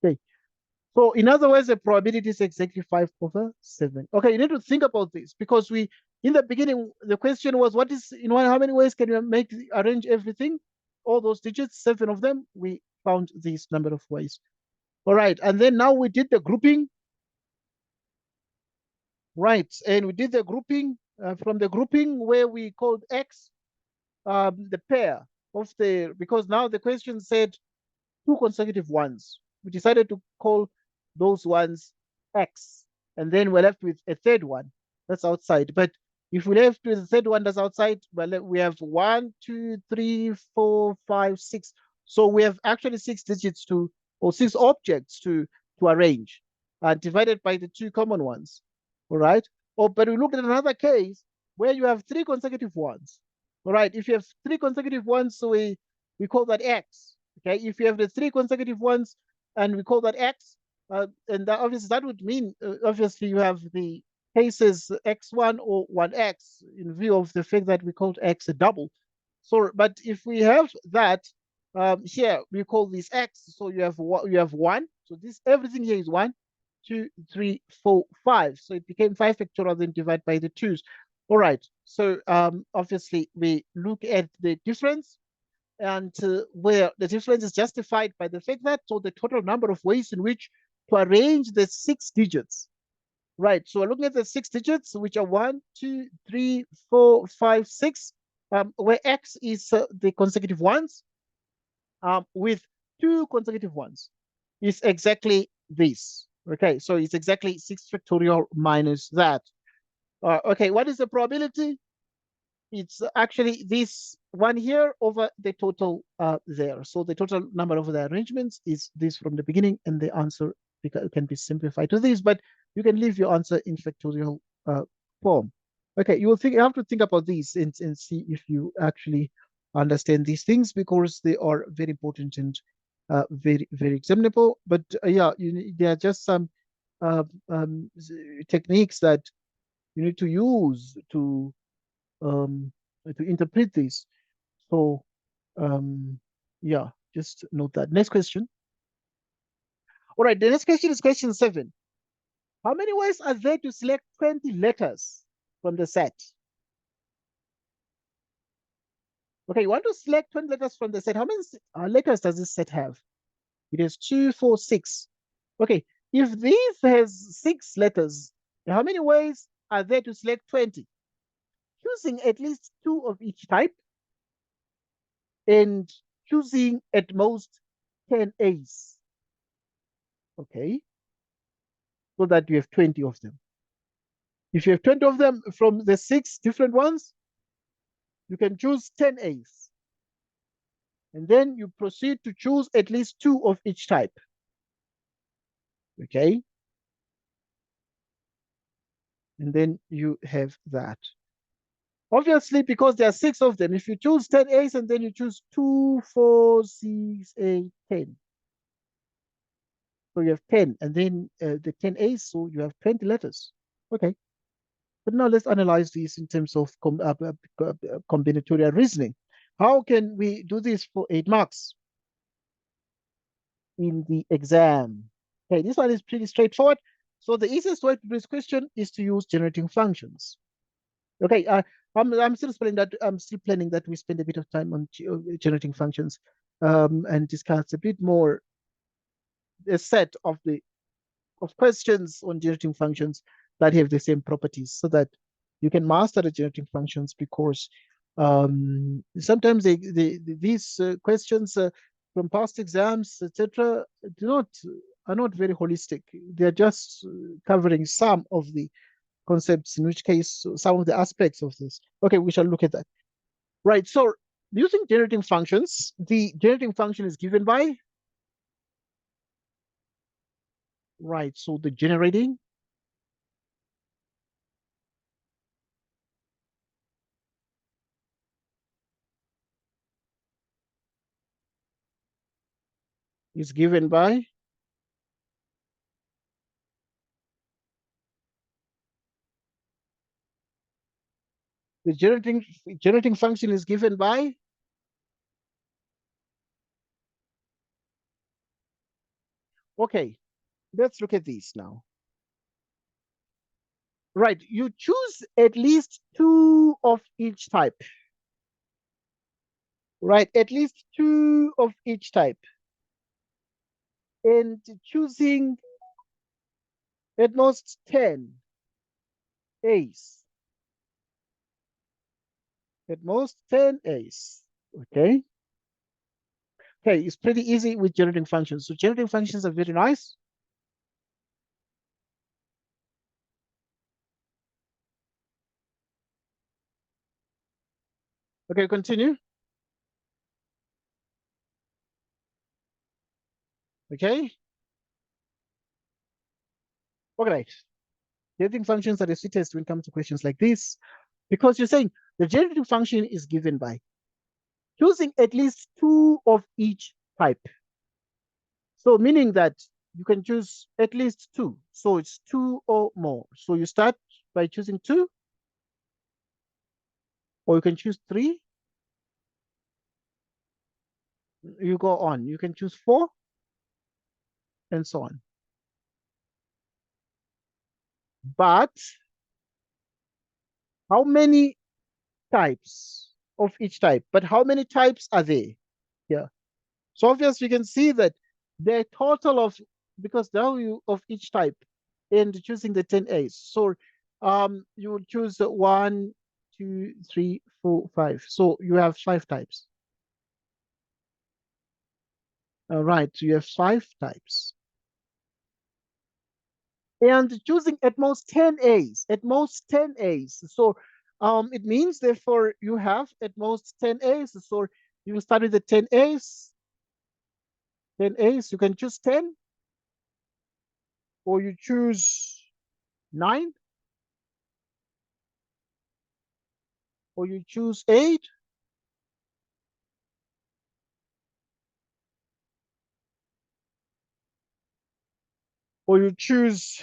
Speaker 1: Okay, so in other words, the probability is exactly 5 over 7. Okay, you need to think about this because in the beginning, the question was, what is, how many ways can you arrange everything? All those digits, 7 of them, we found this number of ways. All right, and then now we did the grouping, right? And we did the grouping from the grouping where we called X the pair of because now the question said 2 consecutive ones. We decided to call those ones X, and then we're left with a third one that's outside. But if we left with the third one that's outside, well, we have 1, 2, 3, 4, 5, 6. So we have actually 6 digits or 6 objects to arrange, divided by the 2 common ones. All right. But we looked at another case where you have 3 consecutive ones. All right. If you have 3 consecutive ones, so we call that X. Okay, if you have the 3 consecutive ones and we call that X, and obviously that would mean, obviously you have the cases X1 or 1X in view of the fact that we called X a double. So, but if we have that, here we call this X, so you have 1, so this everything here is 1, 2, 3, 4, 5. So it became 5 factorial, then divide by the 2's. All right, so obviously we look at the difference, and where the difference is justified by the fact that the total number of ways in which to arrange the 6 digits. Right, so we're looking at the 6 digits, which are 1, 2, 3, 4, 5, 6, where X is the consecutive ones, with 2 consecutive ones is exactly this. Okay, so it's exactly 6 factorial minus that. Okay, what is the probability? It's actually this one here over the total there. So the total number of the arrangements is this from the beginning, and the answer can be simplified to this, but you can leave your answer in factorial form. Okay, you have to think about these and see if you actually understand these things, because they are very important and very, very examinable. But yeah, there are just some uh, um, techniques that you need to use um, to interpret this. So, yeah, just note that. Next question. All right, the next question is question 7. How many ways are there to select 20 letters from the set? Okay, you want to select 20 letters from the set. How many letters does this set have? It has 2, 4, 6. Okay, if this has 6 letters, how many ways are there to select 20? Choosing at least 2 of each type and choosing at most 10 A's. Okay, so that you have 20 of them. If you have 20 of them from the 6 different ones, you can choose 10 A's. And then you proceed to choose at least 2 of each type. Okay. And then you have that. Obviously, because there are 6 of them, if you choose 10 A's and then you choose 2, 4, 6, 8, 10. So you have 10, and then the 10 A's, so you have 20 letters. Okay. But now let's analyze these in terms of combinatorial reasoning. How can we do this for 8 marks in the exam? Okay, this one is pretty straightforward. So the easiest way to do this question is to use generating functions. Okay, I'm still planning that we spend a bit of time on generating functions and discuss a bit more a set of questions on generating functions that have the same properties, so that you can master the generating functions, because sometimes these questions from past exams, etc., do not are not very holistic. They're just covering some of the concepts, in which case some of the aspects of this. Okay, we shall look at that. Right. So using generating functions, the generating function is given by, right. So the generating is given by, the generating function is given by, okay, let's look at these now. Right, you choose at least two of each type. Right, at least two of each type. And choosing at most 10 A's. At most 10 A's. Okay. Okay, it's pretty easy with generating functions. So generating functions are very nice. Okay, continue. Okay. All right. Generating functions are the sweetest when it comes to questions like this, because you're saying the generating function is given by choosing at least two of each type. So meaning that you can choose at least two. So it's two or more. So you start by choosing two, or you can choose three. You go on. You can choose four, and so on. But how many types of each type? But how many types are there here? So obviously you can see that the total of, because now you of each type and choosing the 10 A's. So you will choose one, two, three, four, five. So you have five types. All right, so you have five types. And choosing at most 10 A's, at most 10 A's. So it means therefore you have at most 10 A's. So you will start with the 10 A's, 10 A's, you can choose 10, or you choose 9, or you choose 8, or you choose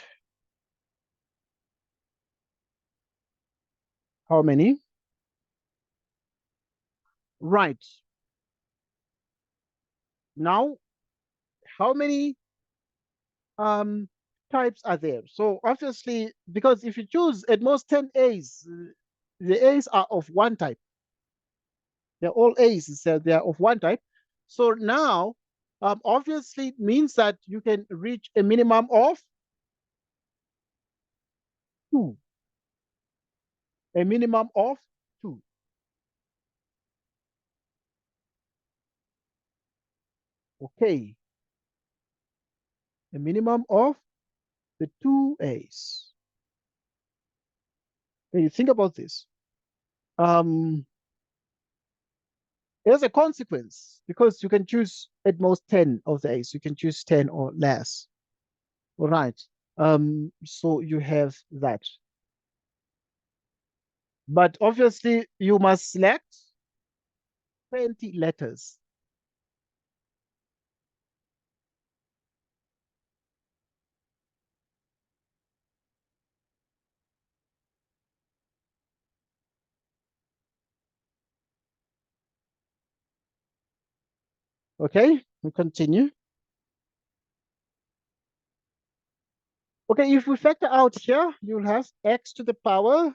Speaker 1: how many? Right. Now, how many types are there? So obviously, because if you choose at most 10 A's, the A's are of one type. They're all A's, so they're of one type. So now, obviously, it means that you can reach a minimum of two. A minimum of two. Okay. A minimum of the two A's. When you think about this, um, there's a consequence because you can choose at most 10 of the A's. You can choose 10 or less. All right. So you have that. But obviously, you must select 20 letters. Okay, we continue. Okay, if we factor out here, you'll have x to the power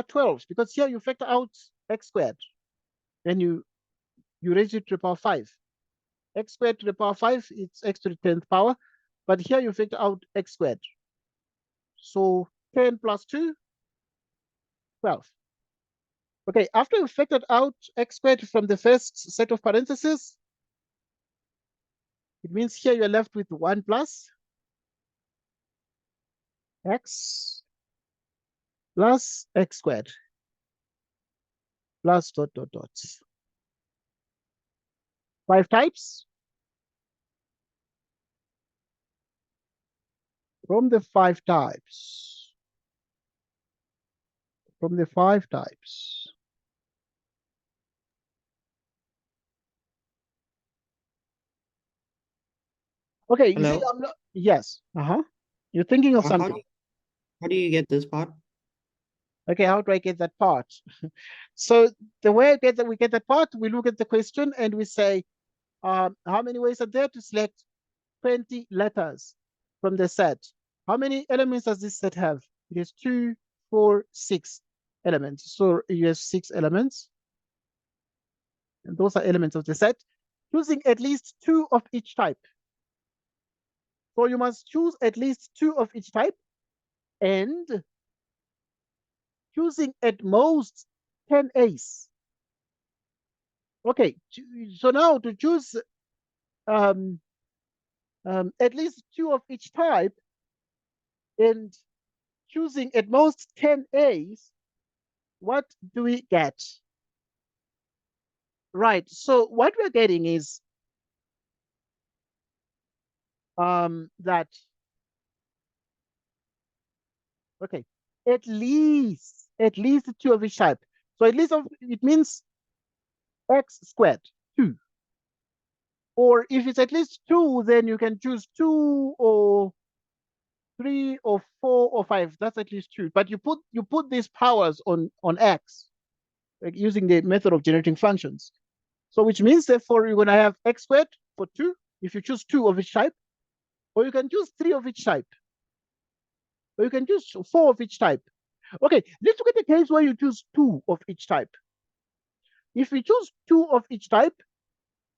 Speaker 1: 12, because here you factor out x squared, and you raise it to the power 5. X squared to the power 5, it's x to the 10th power, but here you factor out x squared. So 10 plus 2, 12. Okay, after you factored out x squared from the first set of parentheses, it means here you're left with 1 plus x squared plus dot dot dot. 5 types. From the 5 types. From the 5 types. Okay, you see,
Speaker 2: Hello?
Speaker 1: I'm not, yes. You're thinking of
Speaker 2: How do
Speaker 1: something.
Speaker 2: how do you get this part?
Speaker 1: Okay, how do I get that part? So the way I get that we get that part, we look at the question and we say, how many ways are there to select 20 letters from the set? How many elements does this set have? It has 2, 4, 6 elements. So you have 6 elements. And those are elements of the set, choosing at least 2 of each type. So you must choose at least 2 of each type and choosing at most 10 A's. Okay, so now to choose um, at least 2 of each type and choosing at most 10 A's, what do we get? Right, so what we're getting is that, okay, at least 2 of each type. So at least it means x squared, 2. Or if it's at least 2, then you can choose 2 or 3 or 4 or 5. That's at least 2. But you put these powers on x, like using the method of generating functions. So which means therefore you're gonna have x squared for 2 if you choose 2 of each type, or you can choose 3 of each type, or you can choose 4 of each type. Okay, let's look at the case where you choose 2 of each type. If you choose 2 of each type,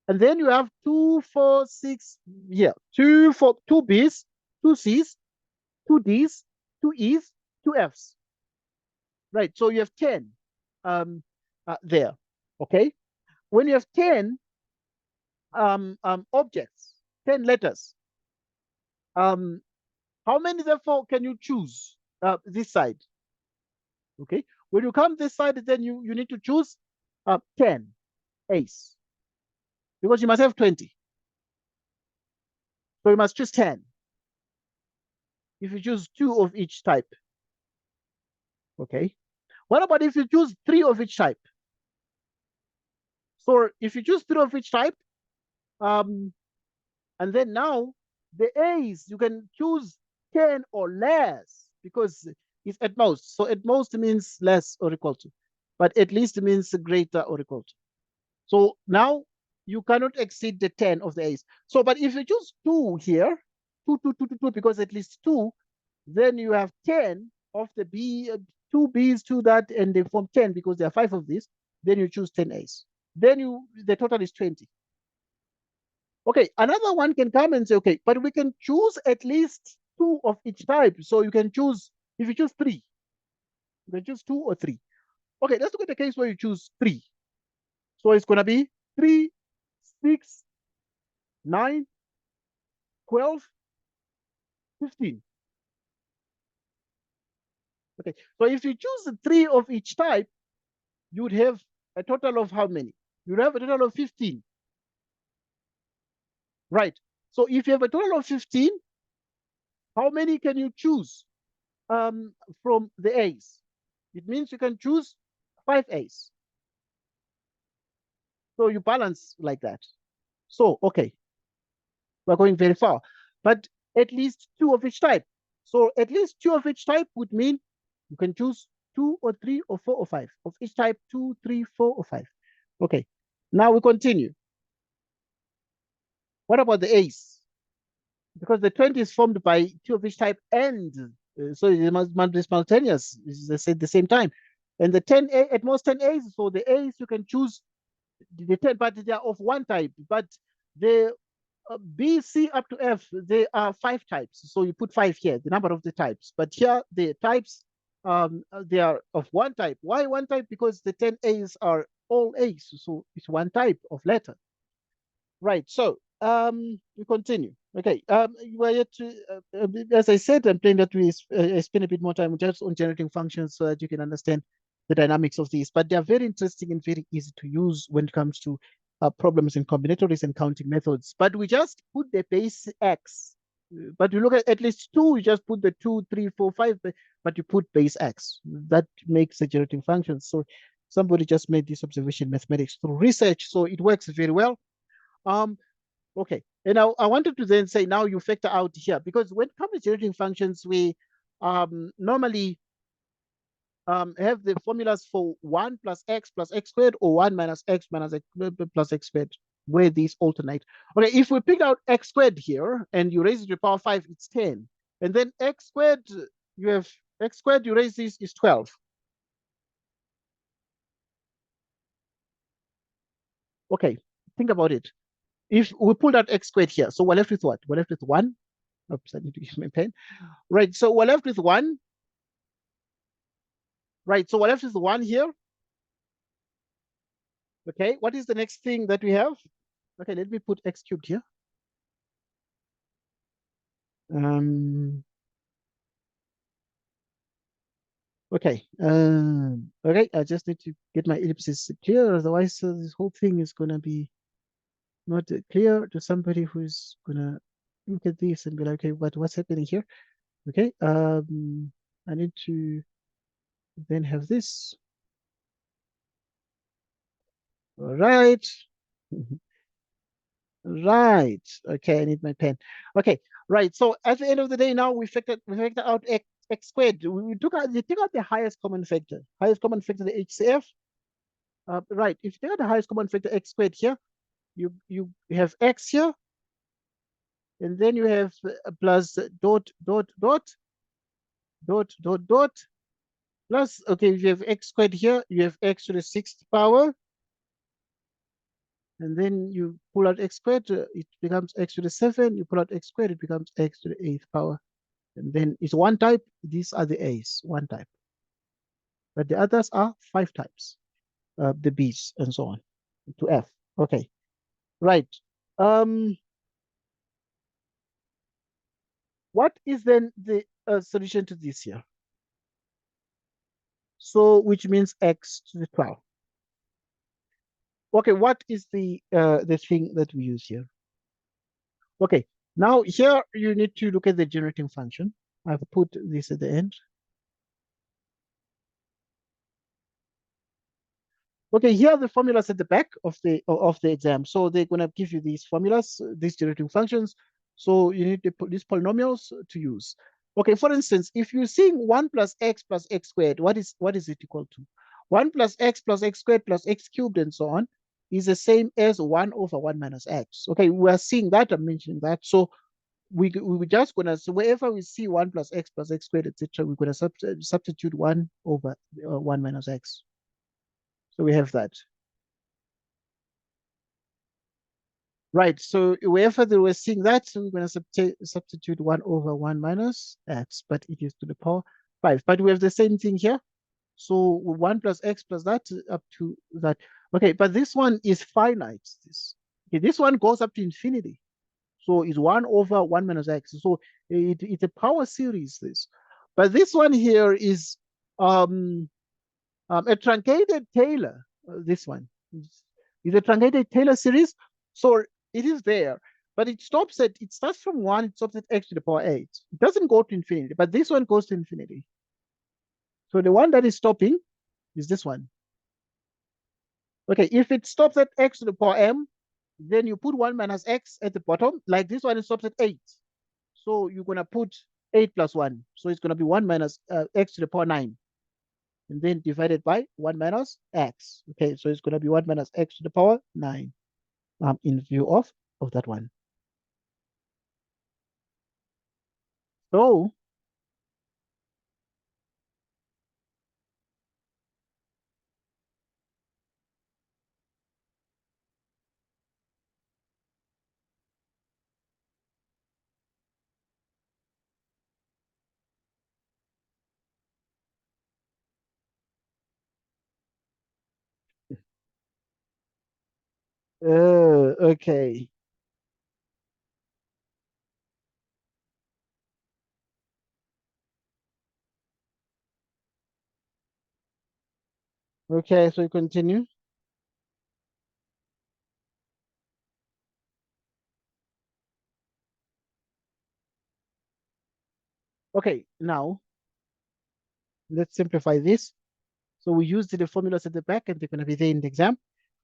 Speaker 1: and then you have 2, 4, 6, yeah, 2, 4, 2 B's, 2 C's, 2 D's, 2 E's, 2 F's. Right, so you have 10 there, okay? When you have 10 objects, 10 letters, how many therefore can you choose this side? Okay, when you come this side, then you need to choose 10 A's because you must have 20. So you must choose 10 if you choose 2 of each type. Okay, what about if you choose 3 of each type? So if you choose 3 of each type, and then now the A's, you can choose 10 or less because it's at most. So at most means less or equal to, but at least means greater or equal to. So now you cannot exceed the 10 of the A's. So, but if you choose 2 here, 2, 2, 2, 2, 2, because at least 2, then you have 10 of the B, 2 B's, 2 that, and they form 10 because there are 5 of these. Then you choose 10 A's. Then the total is 20. Okay, another one can come and say, okay, but we can choose at least 2 of each type. So you can choose, if you choose 3, you can choose 2 or 3. Okay, let's look at the case where you choose 3. So it's going to be 3, 6, 9, 12, 15. Okay, so if you choose 3 of each type, you would have a total of how many? You would have a total of 15. Right. So if you have a total of 15, how many can you choose from the A's? It means you can choose 5 A's. So you balance like that. So, okay, we're going very far, but at least 2 of each type. So at least 2 of each type would mean you can choose 2 or 3 or 4 or 5 of each type, 2, 3, 4 or 5. Okay, now we continue. What about the A's? Because the 20 is formed by 2 of each type and so it must be simultaneous, at the same time. And the 10 A, at most 10 A's, so the A's you can choose the 10, but they are of one type. But the B, C up to F, they are 5 types. So you put 5 here, the number of the types. But here, the types they are of one type. Why one type? Because the 10 A's are all A's, so it's one type of letter. Right. So we continue. Okay. You are yet to, as I said, I'm planning that we spend a bit more time just on generating functions so that you can understand the dynamics of these. But they are very interesting and very easy to use when it comes to problems in combinatorics and counting methods. But we just put the base x. But you look at least two, you just put the 2, 3, 4, 5, but you put base x. That makes the generating function. So somebody just made this observation in mathematics through research. So it works very well. Um, okay. And I wanted to then say now you factor out here because when it comes to generating functions, we normally have the formulas for 1 plus x squared or 1 minus x minus x plus x squared where these alternate. Okay, if we pick out x squared here and you raise it to the power 5, it's 10. And then x squared, you have x squared, you raise this is 12. Okay, think about it. If we pull out x squared here, so we're left with what? We're left with 1. Oops, I need to use my pen. Right, so we're left with 1. Right, so we're left with 1 here. Okay, what is the next thing that we have? Okay, let me put x cubed here. Um, okay, okay, I just need to get my ellipses clear, otherwise this whole thing is gonna be not clear to somebody who's gonna look at this and be like, okay, what's happening here? Okay, I need to then have this. All right. Right. Okay, I need my pen. Okay, right. So at the end of the day, now we factor out x squared. We took out the highest common factor. Highest common factor, the HCF. Right. If you take out the highest common factor x squared here, you have x here, and then you have plus dot plus. Okay, if you have x squared here, you have x to the sixth power, and then you pull out x squared, it becomes x to the 7. You pull out x squared, it becomes x to the eighth power. And then it's one type. These are the A's, one type. But the others are 5 types, the B's and so on to F. Okay, right. Um, what is then the solution to this here? So, which means x to the 12. Okay, what is the thing that we use here? Okay, now here you need to look at the generating function. I've put this at the end. Okay, here are the formulas at the back of the exam. So they're gonna give you these formulas, these generating functions. So you need to put these polynomials to use. Okay, for instance, if you're seeing 1 plus x squared, what is it equal to? 1 plus x squared plus x cubed and so on is the same as 1 over 1 minus x. Okay, we are seeing that, I'm mentioning that. So we're just gonna, so wherever we see 1 plus x squared, etc., we're gonna substitute 1 over 1 minus x. So we have that. Right, so wherever they were seeing that, so we're going to substitute 1 over 1 minus x, but it is to the power 5. But we have the same thing here. So 1 plus x plus that up to that. Okay, but this one is finite. Okay, this one goes up to infinity. So it's 1 over 1 minus x. So it's a power series, this. But this one here is um, a truncated Taylor, this one is a truncated Taylor series. So it is there, but it starts from 1, it stops at x to the power 8. It doesn't go to infinity, but this one goes to infinity. So the one that is stopping is this one. Okay, if it stops at x to the power m, then you put 1 minus x at the bottom, like this one, it stops at 8. So you're going to put 8 plus 1. So it's going to be 1 minus x to the power 9. And then divided by 1 minus x. Okay, so it's going to be 1 minus x to the power 9 in view of that one. So Okay. Okay, so you continue. Okay, now let's simplify this. So we used the formulas at the back, and they're going to be there in the exam.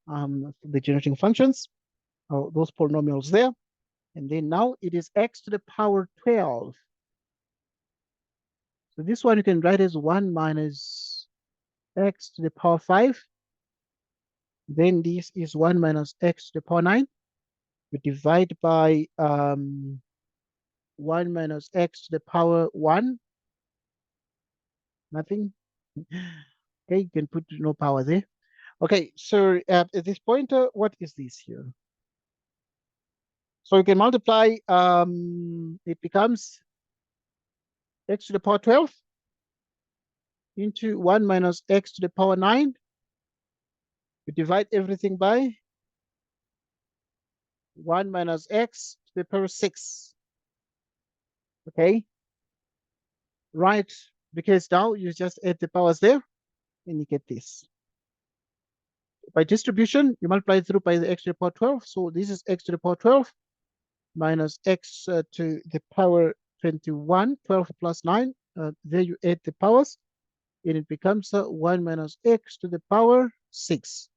Speaker 1: The generating functions, those polynomials there. And then now it is x to the power 12. So this one you can write as 1 minus x to the power 5. Then this is 1 minus x to the power 9. We divide by 1 minus x to the power 1. Nothing. Okay, you can put no power there. Okay, so at this point, what is this here? So you can multiply, it becomes x to the power 12 into 1 minus x to the power 9. You divide everything by 1 minus x to the power 6. Okay, right, because now you just add the powers there and you get this. By distribution, you multiply through by the x to the power 12. So this is x to the power 12 minus x to the power 21, 12 plus 9. There you add the powers, and it becomes 1 minus x to the power 6.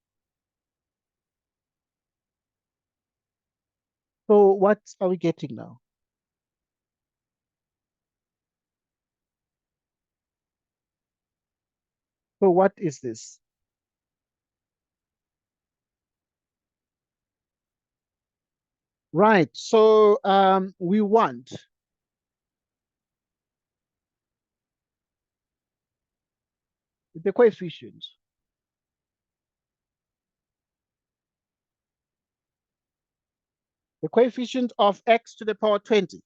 Speaker 1: So what are we getting now? So what is this? Right. So we want the coefficient. The coefficient of x to the power 20,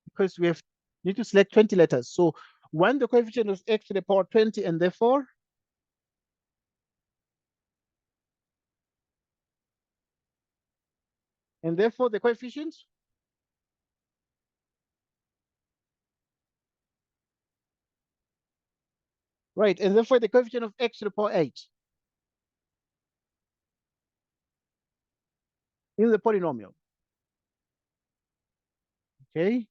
Speaker 1: because we have need to select 20 letters. So when the coefficient is x to the power 20, and therefore the coefficient, right, and therefore the coefficient of x to the power 8 in the polynomial. Okay.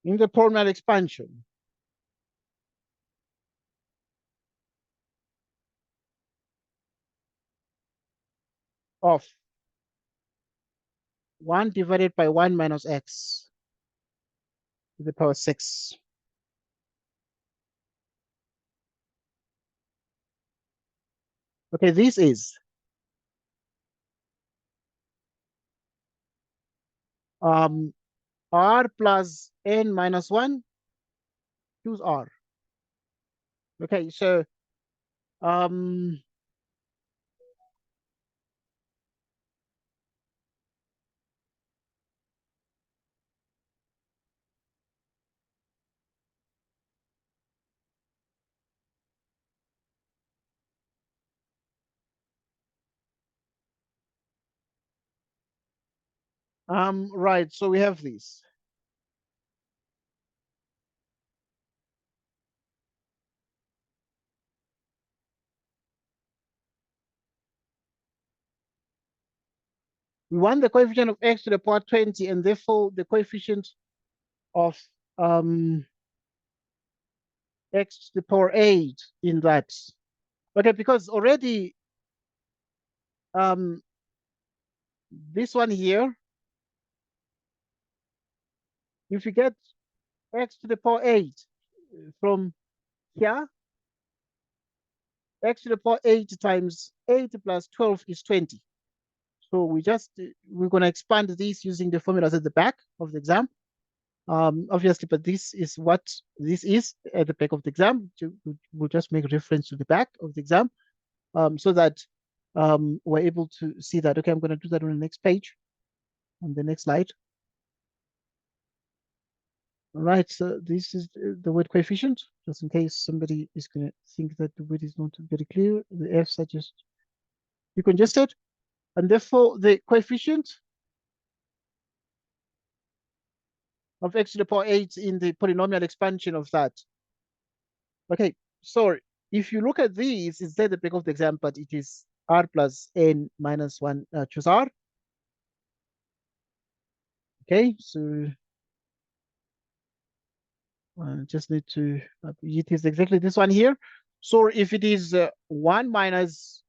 Speaker 1: In the polynomial expansion of 1 divided by 1 minus x to the power 6. Okay, this is r plus n minus 1, choose r. Okay, so um, right, so we have this. We want the coefficient of x to the power 20, and therefore the coefficient of x to the power 8 in that. Okay, because already this one here, if you get x to the power 8 from here, x to the power 8 times 8 plus 12 is 20. So we're going to expand this using the formulas at the back of the exam. Obviously, but this is what this is at the back of the exam. We'll just make reference to the back of the exam, so that we're able to see that. Okay, I'm going to do that on the next page, on the next slide. Right, so this is the word coefficient, just in case somebody is going to think that the word is not very clear. The F's are just decongested, and therefore the coefficient of x to the power 8 in the polynomial expansion of that. Okay, so if you look at these, instead the back of the exam, but it is r plus n minus 1 choose r. Okay, so just need to, it is exactly this one here. So if it is 1 minus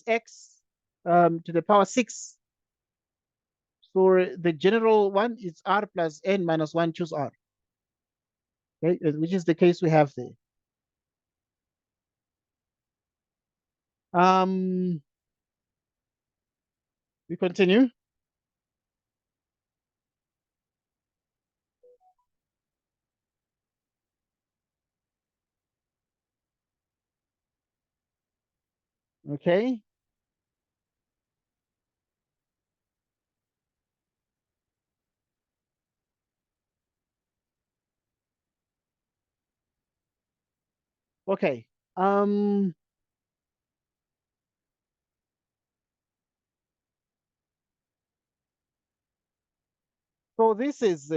Speaker 1: x to the power 6, so the general one is r plus n minus 1 choose r. Okay, which is the case we have there. We continue. Okay. Okay. So this is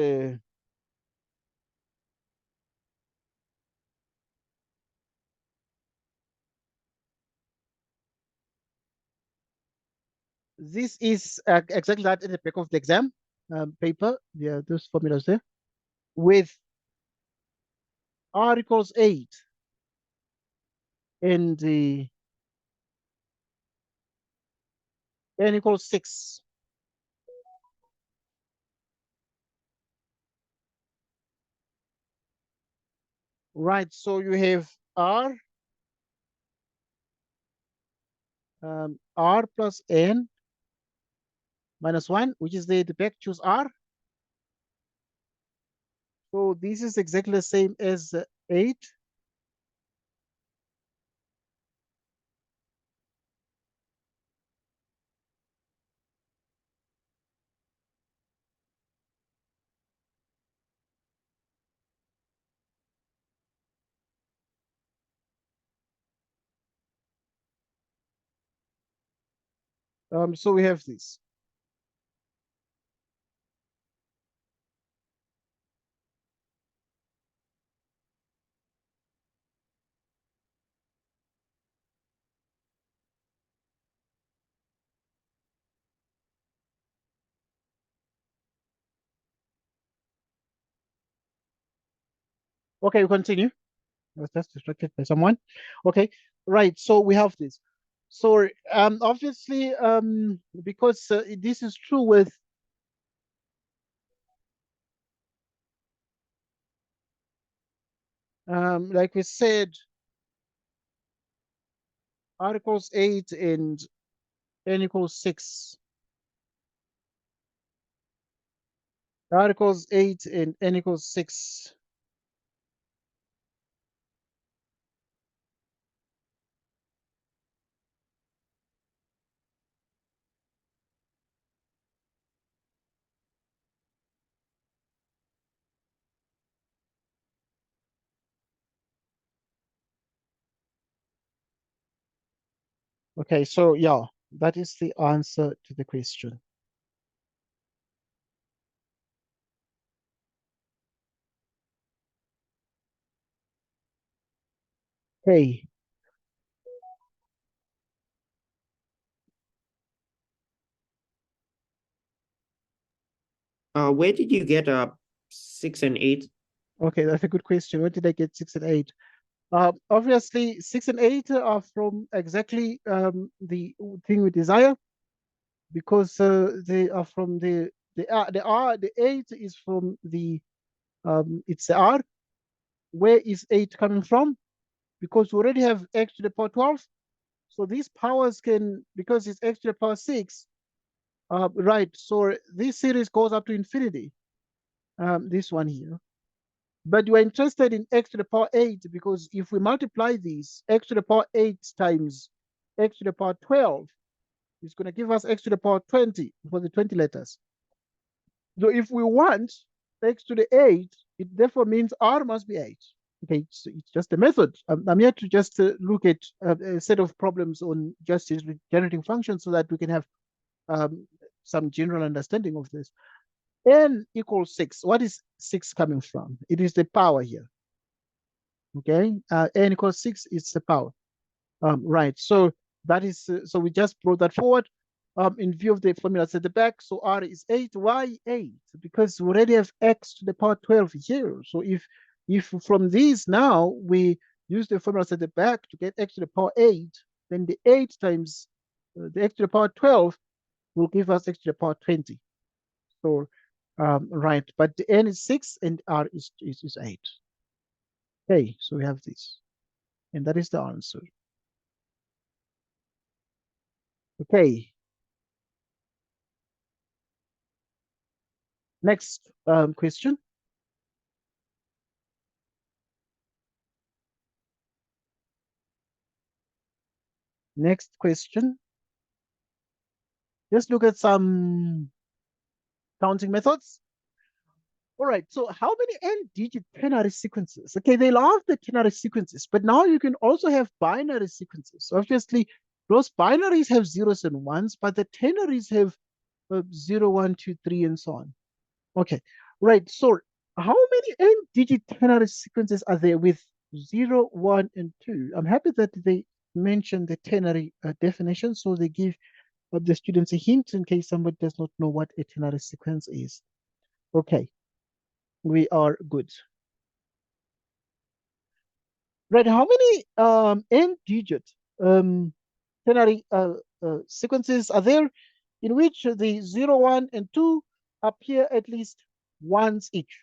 Speaker 1: exactly that in the back of the exam paper. Yeah, those formulas there with r equals 8 and the n equals 6. Right. So you have r plus n minus 1, which is the back choose r. So this is exactly the same as 8. So we have this. Okay, we continue. I was just distracted by someone. Okay, right. So we have this. So obviously, because this is true with like we said, r equals 8 and n equals 6. R equals 8 and n equals 6. Okay, so yeah, that is the answer to the question. Okay,
Speaker 2: Where did you get 6 and 8?
Speaker 1: okay, that's a good question. Where did I get 6 and 8? Obviously, 6 and 8 are from exactly the thing we desire, because they are from the 8 is from the it's the r. Where is 8 coming from? Because we already have x to the power 12. So these powers can, because it's x to the power 6, right. So this series goes up to infinity, this one here. But we're interested in x to the power 8 because if we multiply these, x to the power 8 times x to the power 12 is going to give us x to the power 20 for the 20 letters. So if we want x to the 8, it therefore means r must be 8. Okay, it's just a method. I'm here to just look at a set of problems on just generating functions so that we can have um, some general understanding of this. N equals 6. What is 6 coming from? It is the power here. Okay, N equals 6 is the power. Right, so that is, so we just brought that forward in view of the formulas at the back. So R is 8. Why 8? Because we already have x to the power 12 here. So if from these now we use the formulas at the back to get x to the power 8, then the 8 times the x to the power 12 will give us x to the power 20. So, right, but the n is 6 and r is 8. Okay, so we have this. And that is the answer. Okay, next question. Next question. Let's look at some counting methods. All right, so how many n-digit ternary sequences? Okay, they love the ternary sequences, but now you can also have binary sequences. So obviously, those binaries have zeros and ones, but the ternaries have 0, 1, 2, 3, and so on. Okay, right, so how many n-digit ternary sequences are there with 0, 1, and 2? I'm happy that they mention the ternary definition, so they give the students a hint in case somebody does not know what a ternary sequence is. Okay, we are good. Right, how many n-digit ternary sequences are there in which the 0, 1, and 2 appear at least once each?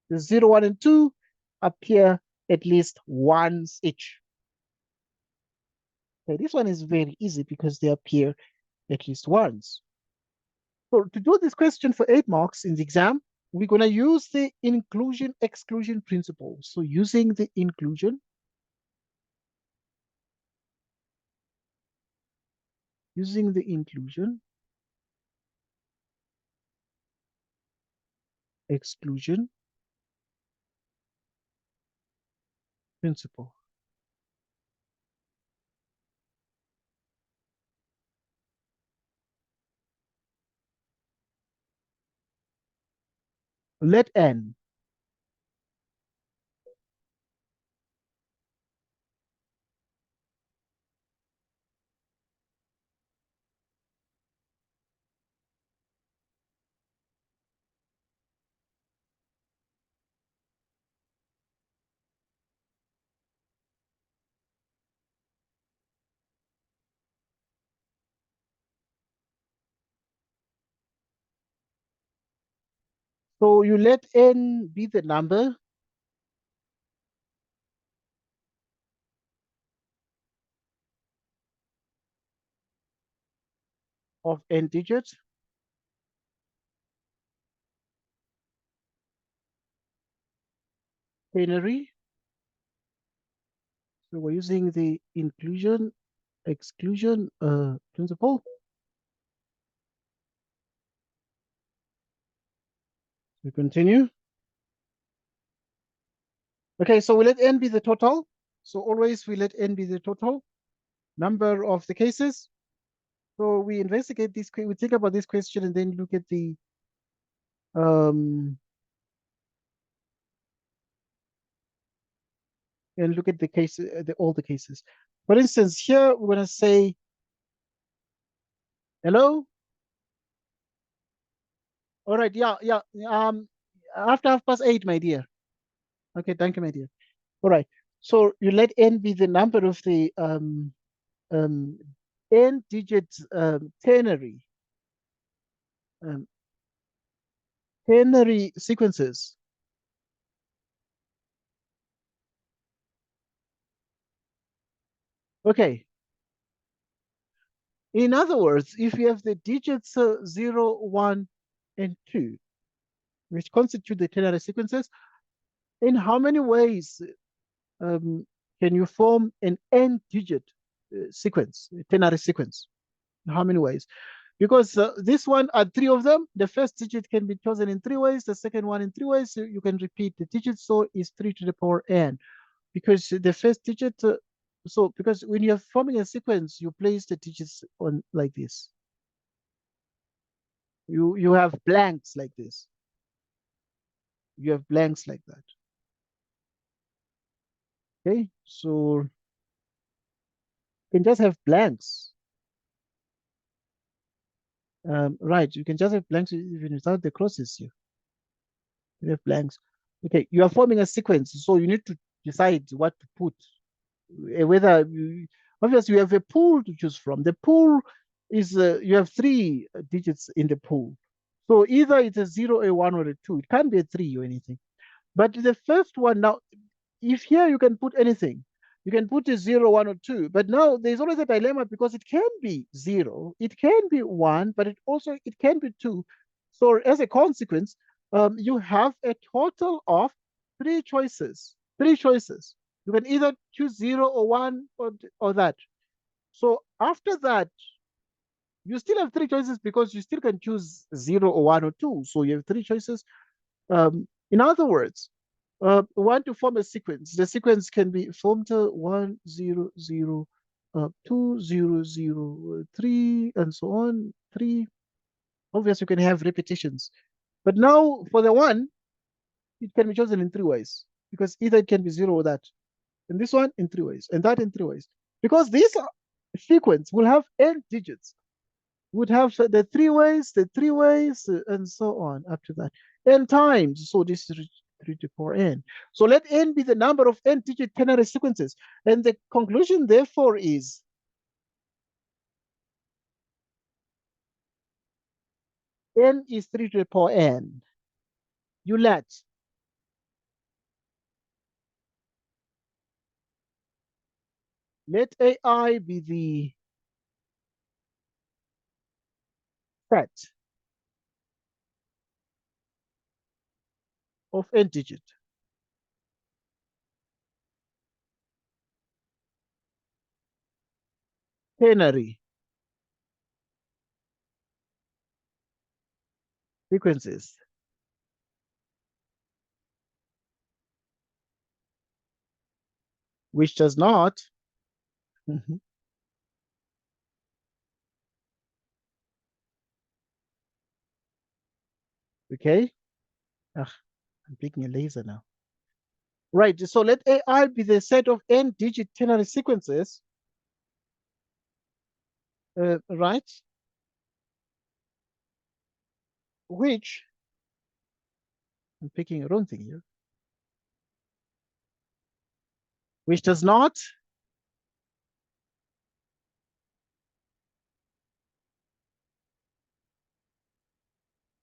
Speaker 1: The 0, 1, and 2 appear at least once each. Okay, this one is very easy because they appear at least once. So to do this question for 8 marks in the exam, we're going to use the inclusion-exclusion principle. So using the inclusion, exclusion principle. Let n So you let n be the number of n digits, ternary. So we're using the inclusion exclusion principle. We continue. Okay, so we let n be the total. So always we let n be the total number of the cases. So we investigate this, we think about this question and then look at the case, all the cases. For instance, here we're gonna say, hello. All right, yeah, yeah. After 8:30, my dear. Okay, thank you, my dear. All right. So you let n be the number of the um, n-digit um, ternary sequences. Okay. In other words, if you have the digits 0, 1, and 2, which constitute the ternary sequences, in how many ways can you form an n-digit sequence, a ternary sequence? In how many ways? because this one are three of them. The first digit can be chosen in three ways, the second one in three ways. So you can repeat the digits, so it's 3 to the power n, because the first digit, so because when you're forming a sequence, you place the digits on like this. You have blanks like this. You have blanks like that. Okay, so you can just have blanks. Right, you can just have blanks even without the crosses here. You have blanks. Okay, you are forming a sequence, so you need to decide what to put. Whether obviously you have a pool to choose from. The pool is you have three digits in the pool. So either it's a zero, a one, or a two. It can't be a three or anything. But the first one now, if here you can put anything, you can put a zero, one, or two. But now there's always a dilemma because it can be zero, it can be one, but it can be two. So as a consequence, you have a total of three choices. Three choices. You can either choose zero or one or that. So after that, you still have three choices because you still can choose zero or one or two. So you have three choices. In other words, want to form a sequence. The sequence can be formed 1, 0, 0, 2, 0, 0, 3, and so on. 3. Obviously, you can have repetitions. But now for the one, it can be chosen in three ways because either it can be zero or that. And this one in three ways, and that in three ways. Because this sequence will have n digits, would have the three ways, and so on up to that. N times, so this is 3 to the power n. So let n be the number of n-digit ternary sequences. And the conclusion, therefore, is n is 3 to the power n. You let AI be the set of n-digit ternary sequences, which does not, okay? Ugh, I'm picking a laser now. Right, so let AI be the set of n-digit ternary sequences, right? Which, I'm picking a wrong thing here, which does not,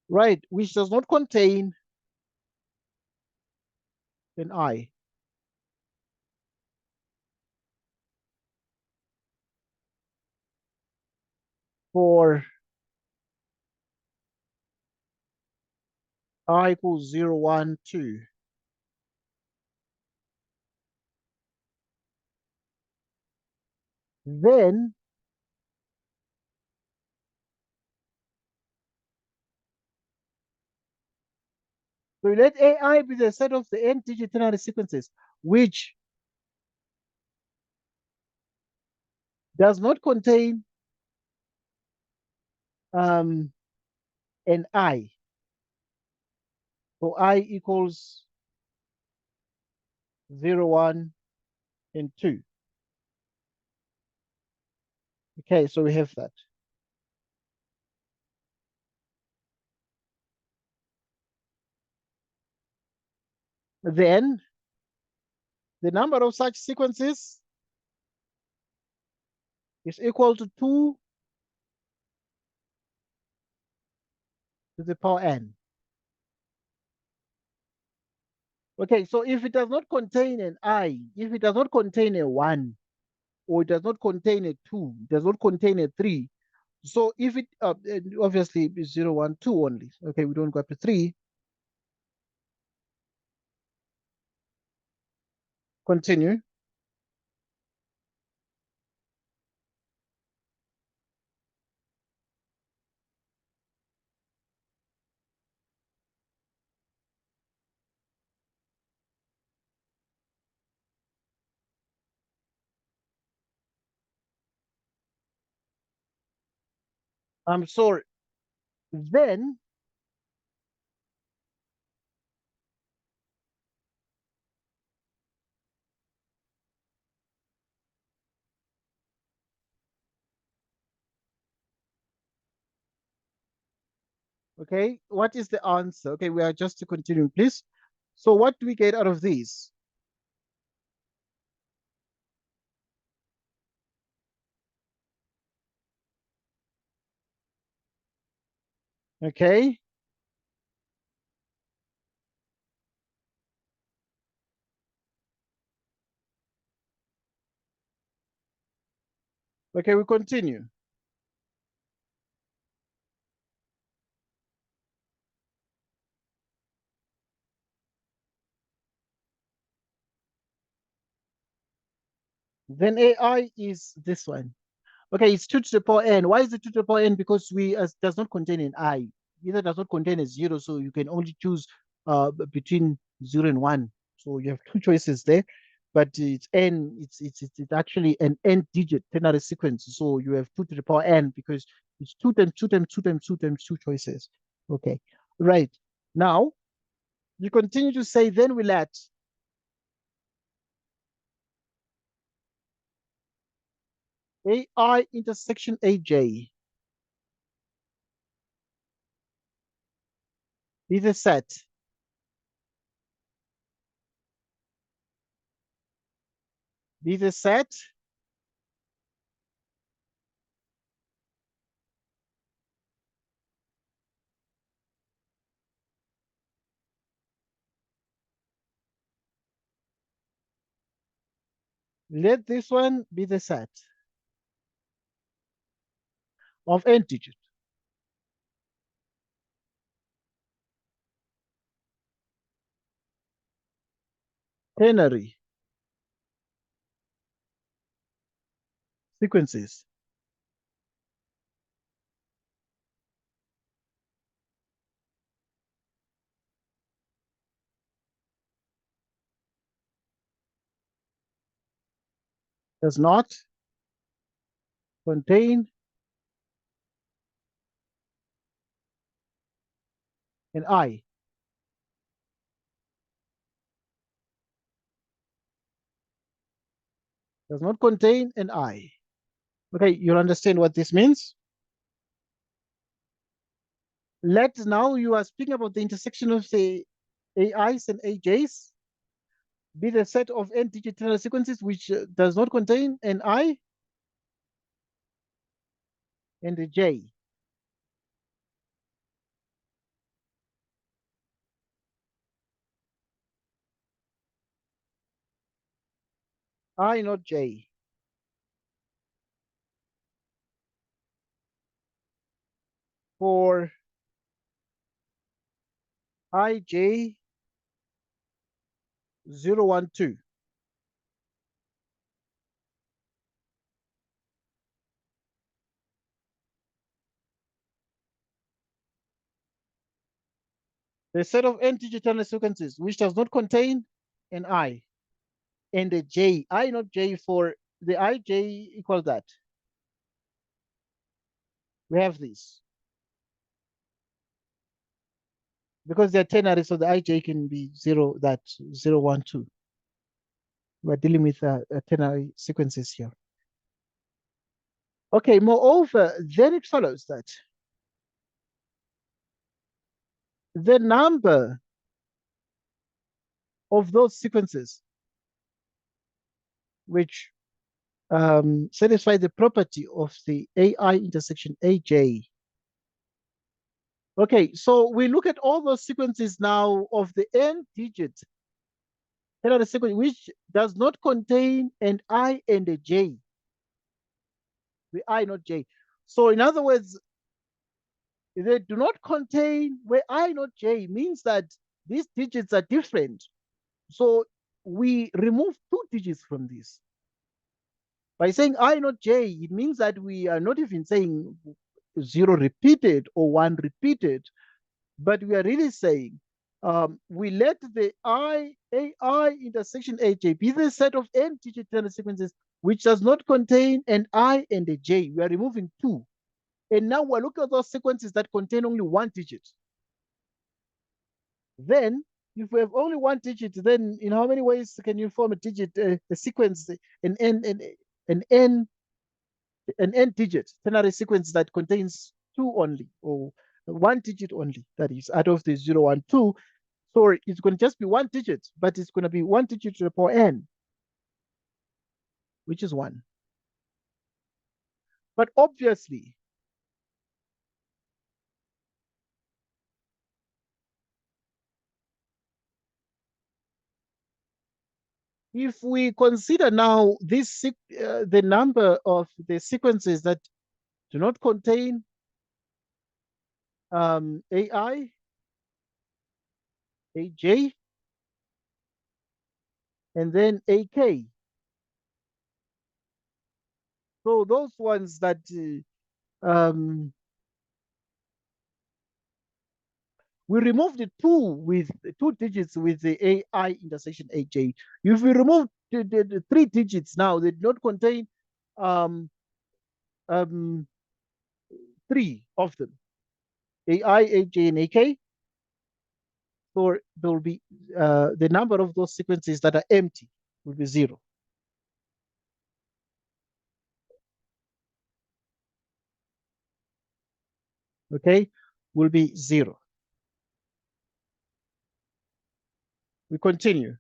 Speaker 1: right, which does not contain an I. For I equals 0, 1, 2. Then, so let AI be the set of the n-digit ternary sequences, which does not contain um, an I. So I equals 0, 1, and 2. Okay, so we have that. Then, the number of such sequences is equal to 2 to the power n. Okay, so if it does not contain an I, if it does not contain a 1, or it does not contain a 2, it does not contain a 3. So if it, obviously, is 0, 1, 2 only. Okay, we don't go up to 3. Continue. I'm sorry. Then, okay, what is the answer? Okay, we are just to continue, please. So what do we get out of these? Okay, okay, we continue. Then AI is this one. Okay, it's 2 to the power n. Why is it 2 to the power n? Because we as does not contain an I. Either does not contain a zero, so you can only choose between 0 and 1. So you have two choices there, but it's n. It's actually an n digit ternary sequence. So you have 2 to the power n because it's 2 times 2 times 2 times 2 times 2 choices. Okay, right. Now you continue to say, then we let AI intersection AJ be the set be the set let this one be the set of n digit ternary sequences. Does not contain an I. Does not contain an I. Okay, you understand what this means? Let now you are speaking about the intersection of the AIs and AJs be the set of n digit ternary sequences which does not contain an I and a J. I not J. For IJ 012. The set of n digit ternary sequences which does not contain an I and a J. I not J for the IJ equals that. We have this. Because they're ternary, so the IJ can be 0, 12. We're dealing with ternary sequences here. Okay, moreover, then it follows that the number of those sequences which satisfy the property of the AI intersection AJ. Okay, so we look at all those sequences now of the n digit ternary sequence which does not contain an I and a J. The I, not J. So in other words, they do not contain where I not J means that these digits are different. So we remove two digits from this. By saying I not J, it means that we are not even saying 0 repeated or 1 repeated, but we are really saying we let the AI intersection AJ be the set of n digit ternary sequences which does not contain an I and a J. We are removing two. And now we're looking at those sequences that contain only one digit. Then, if we have only one digit, then in how many ways can you form a digit, a sequence, an n, an n digit ternary sequence that contains two only, or one digit only, that is, out of the 0, 1, 2. So it's going to just be one digit, but it's going to be one digit to the power n, which is 1. But obviously, if we consider now the number of the sequences that do not contain AI, AJ, and then AK. So those ones that we removed the two digits with the AI intersection AJ. If we remove the three digits now, they do not contain um, um, three of them, AI, AJ, and AK. So there will be the number of those sequences that are empty will be 0. Okay, will be 0. We continue.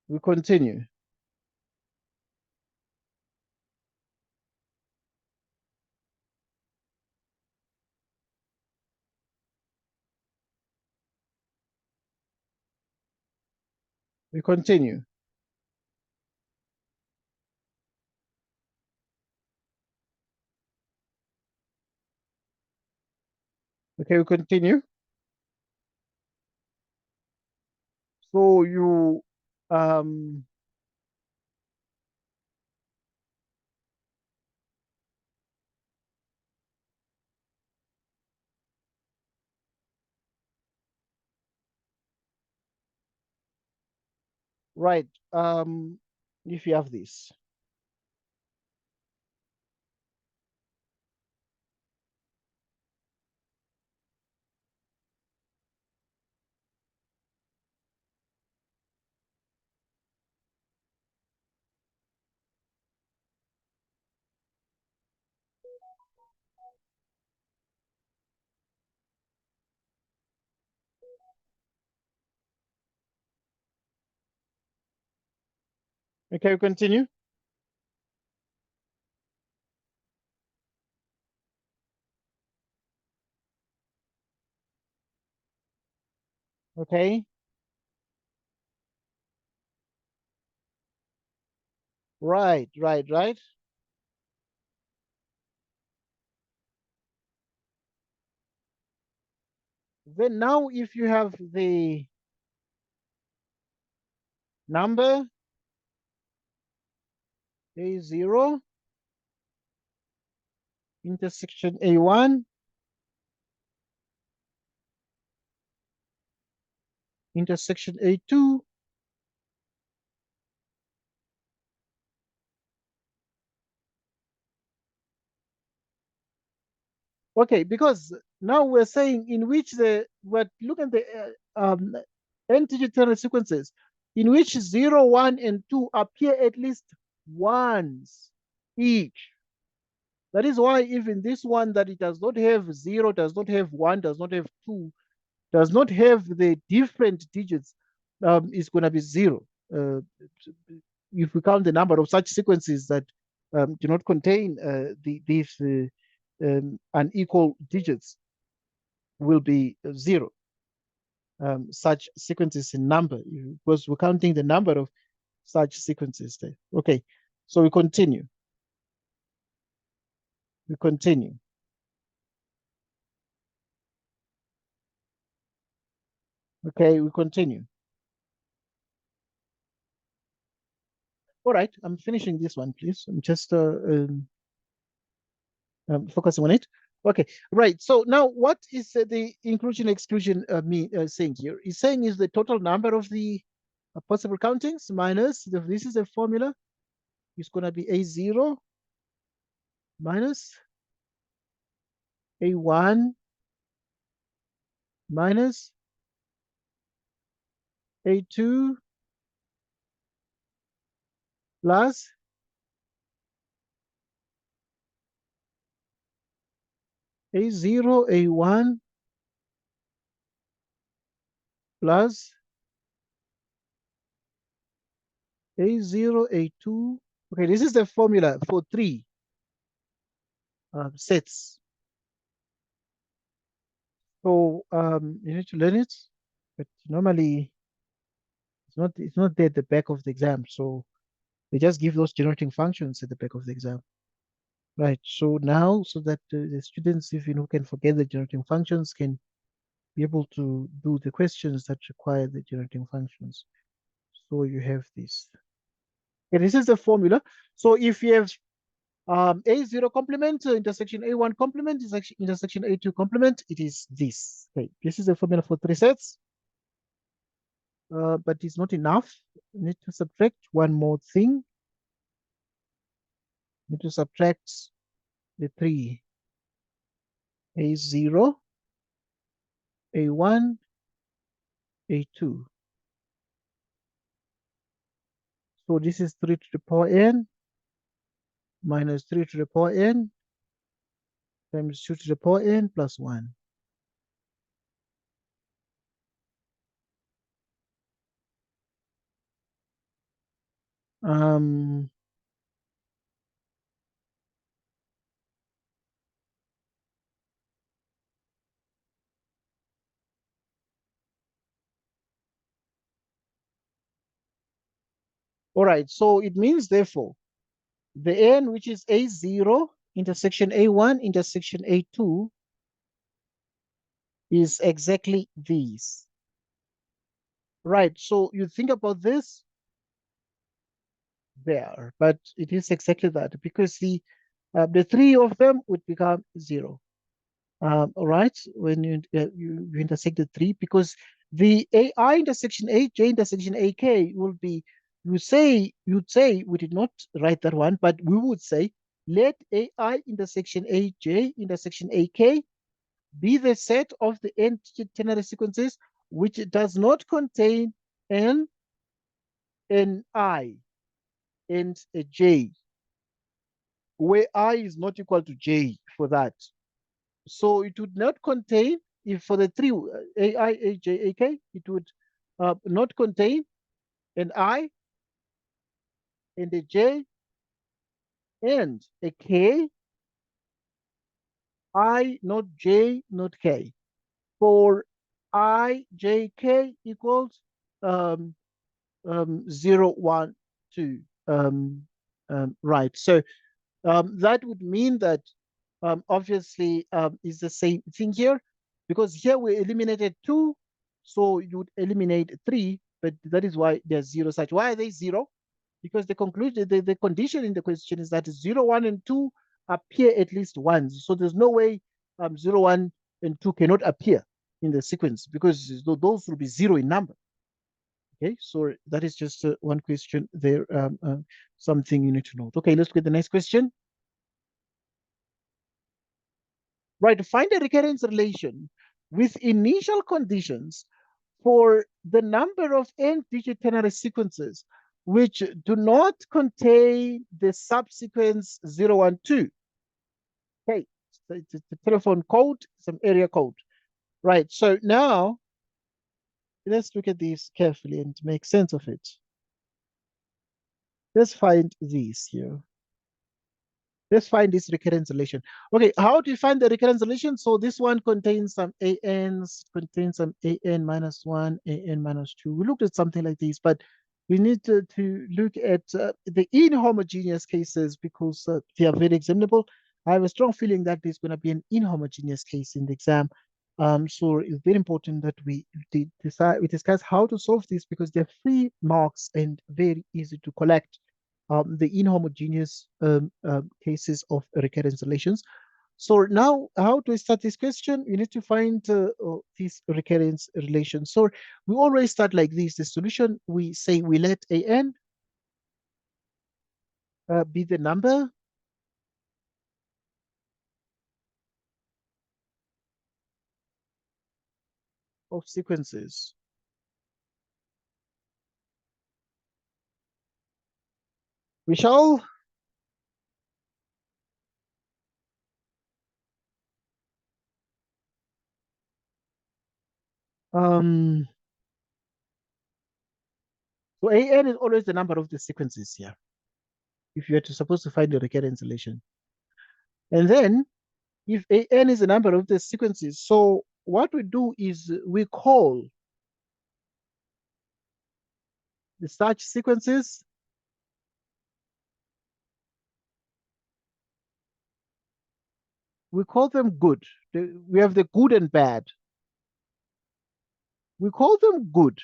Speaker 1: We continue. We continue. Okay, we continue. So you um, right. If you have this. Okay, we continue. Okay. Right, right, right. Then now if you have the number A0 intersection A1 intersection A2. Okay, because now we're saying in which we're looking at the n-digit sequences in which 0, 1, and 2 appear at least once each. That is why even this one that it does not have 0, does not have 1, does not have 2, does not have the different digits, is going to be 0. If we count the number of such sequences that do not contain these unequal digits, will be 0. Such sequences in number, because we're counting the number of such sequences there. Okay, so we continue. We continue. Okay, we continue. All right, I'm finishing this one, please. I'm just focusing on it. Okay, right. So now what is the inclusion exclusion saying here? It's saying is the total number of the possible countings minus, this is a formula, it's going to be A0 minus A1 minus A2 plus A0, A1 plus A0, A2. Okay, this is the formula for three sets. So you need to learn it, but normally it's not there at the back of the exam. So they just give those generating functions at the back of the exam. Right. So now, so that the students, if who can forget the generating functions, can be able to do the questions that require the generating functions. So you have this. Okay, this is the formula. So if you have A0 complement intersection A1 complement is actually intersection A2 complement, it is this. Okay, this is the formula for three sets, but it's not enough. You need to subtract one more thing. You need to subtract the three. A0, A1, A2. So this is 3 to the power n minus 3 to the power n times 2 to the power n plus 1. Um, all right, so it means therefore the n, which is A0 intersection A1 intersection A2, is exactly these. Right, so you think about this there, but it is exactly that because the three of them would become 0. All right, when you intersect the three, because the AI intersection AJ intersection AK will be, you'd say we did not write that one, but we would say let AI intersection AJ intersection AK be the set of the n-digit ternary sequences which does not contain an I and a J, where I is not equal to J for that. So it would not contain, if for the three AI, AJ, AK, it would not contain an I and a J and a K, I not J not K. For I, J, K equals um, 0, 1, 2. Right. So that would mean that obviously is the same thing here, because here we eliminated 2, so you would eliminate 3, but that is why there's 0 such. Why are they 0? Because the conclusion, the condition in the question is that 0, 1, and 2 appear at least once. So there's no way 0, 1, and 2 cannot appear in the sequence, because those will be 0 in number. Okay, so that is just one question there, something you need to note. Okay, let's get the next question. Right, find a recurrence relation with initial conditions for the number of n-digit ternary sequences which do not contain the subsequence 012. Okay, so it's a telephone code, some area code. Right, so now let's look at this carefully and make sense of it. Let's find these here. Let's find this recurrence relation. Okay, how do you find the recurrence relation? So this one contains some ANs, contains some AN minus 1, AN minus 2. We looked at something like this, but we need to look at the inhomogeneous cases because they are very examinable. I have a strong feeling that there's going to be an inhomogeneous case in the exam. So it's very important that we discuss how to solve this, because they're free marks and very easy to collect. The inhomogeneous cases of recurrence relations. So now, how do we start this question? You need to find this recurrence relation. So we always start like this. The solution, we say we let an be the number of sequences. We shall um, so an is always the number of the sequences here. If you are supposed to find the recurrence relation, and then if an is the number of the sequences, so what we do is we call the such sequences we call them good. We have the good and bad. We call them good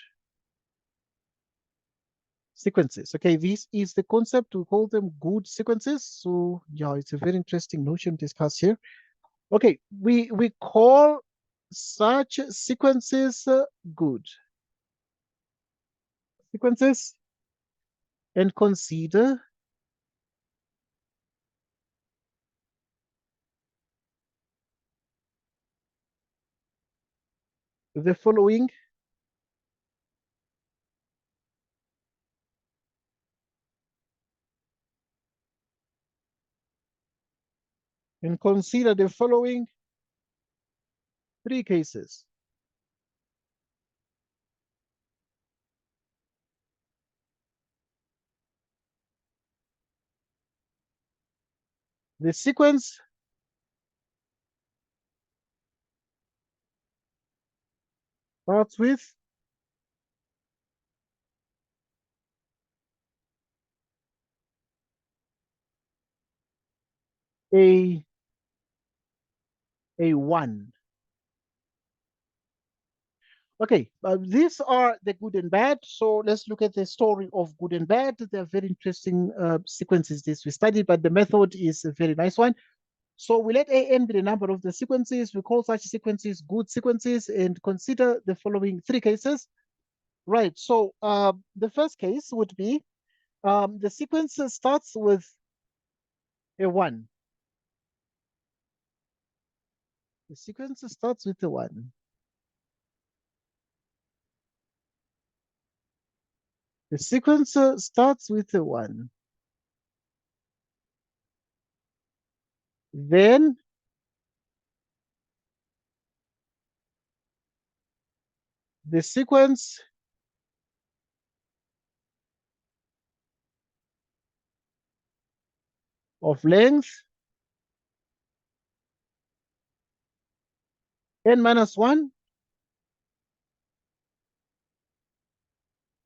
Speaker 1: sequences. Okay, this is the concept. We call them good sequences. So yeah, it's a very interesting notion discussed here. Okay, we call such sequences good sequences and consider the following and consider the following three cases. The sequence starts with a one. Okay, these are the good and bad. So let's look at the story of good and bad. They're very interesting sequences this we studied, but the method is a very nice one. So we let an be the number of the sequences. We call such sequences good sequences and consider the following three cases. Right, so the first case would be the sequence starts with a 1. The sequence starts with a 1. The sequence starts with a 1. Then the sequence of length n minus 1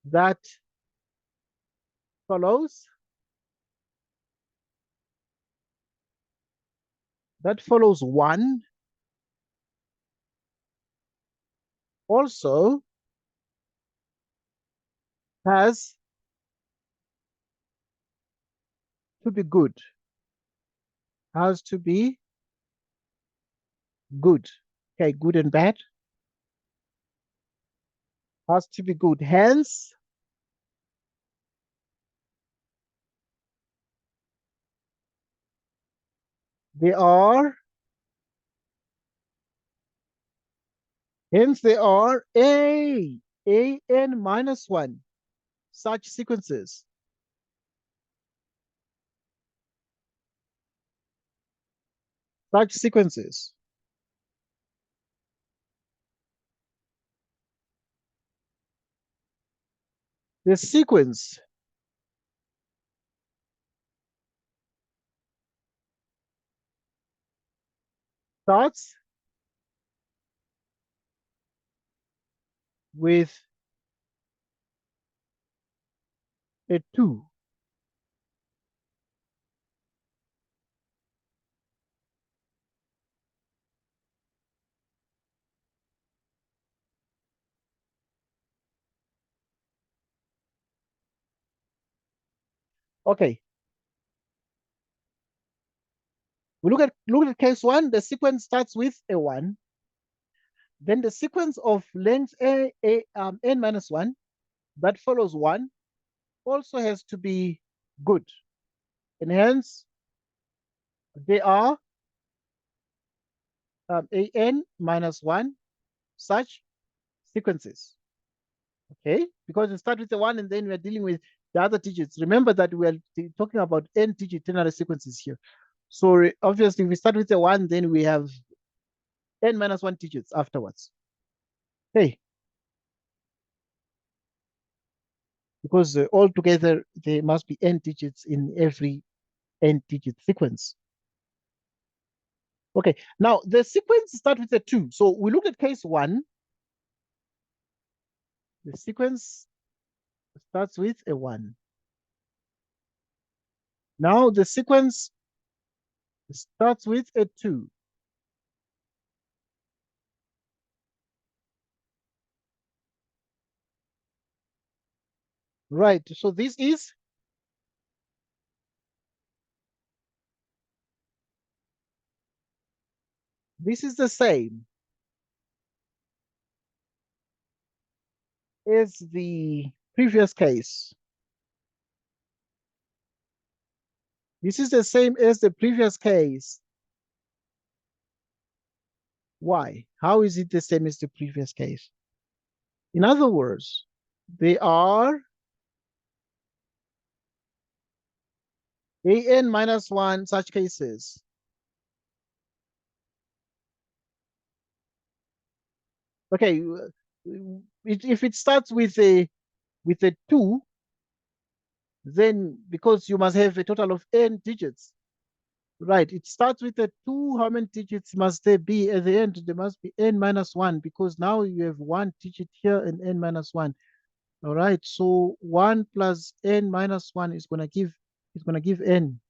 Speaker 1: that follows that follows 1 also has to be good. Has to be good. Okay, good and bad has to be good. Hence, they are they are an minus 1 such sequences. Such sequences. The sequence starts with a 2. Okay, We look at case one, the sequence starts with a one. Then the sequence of length n minus one that follows one also has to be good. And hence, they are an minus one such sequences. Okay, because we start with the one and then we're dealing with the other digits. Remember that we're talking about n digit ternary sequences here. So obviously, if we start with the one, then we have n minus one digits afterwards. Okay, because altogether there must be n digits in every n digit sequence. Okay, now the sequence start with a two. So we look at case one. The sequence starts with a one. Now the sequence starts with a two. Right, so this is the same as the previous case. This is the same as the previous case. Why? How is it the same as the previous case? In other words, they are an minus one such cases. Okay, if it starts with a two, then because you must have a total of n digits, right? It starts with a two. How many digits must there be at the end? There must be n minus one because now you have one digit here and n minus one. All right. So one plus n minus one is gonna give n.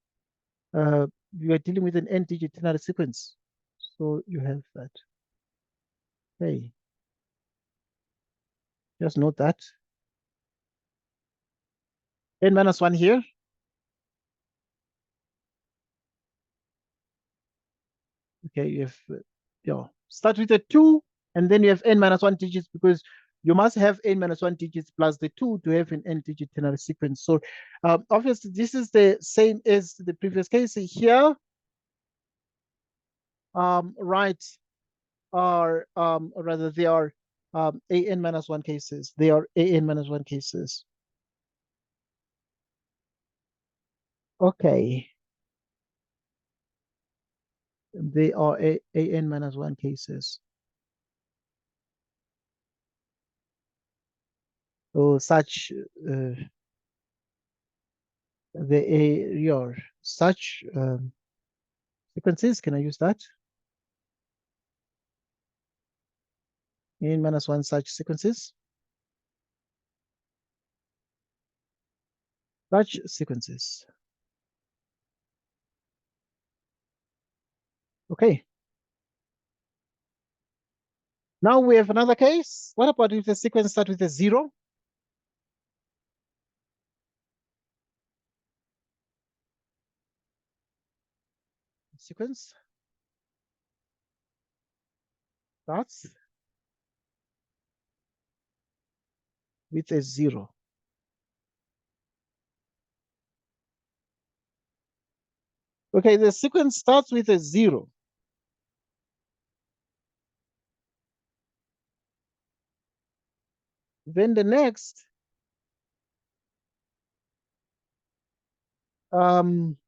Speaker 1: You are dealing with an n digit ternary sequence. So you have that. Hey, just note that n minus one here. Okay, you have start with a two, and then you have n minus one digits because you must have n minus one digits plus the two to have an n digit ternary sequence. So obviously this is the same as the previous case here. Right, are or rather they are an minus one cases. They are an minus one cases. Okay, they are an minus one cases. So such your such sequences. Can I use that? In minus one such sequences. Such sequences. Okay. Now we have another case. What about if the sequence starts with a zero? Sequence starts with a zero. Okay, the sequence starts with a zero. Then the next um,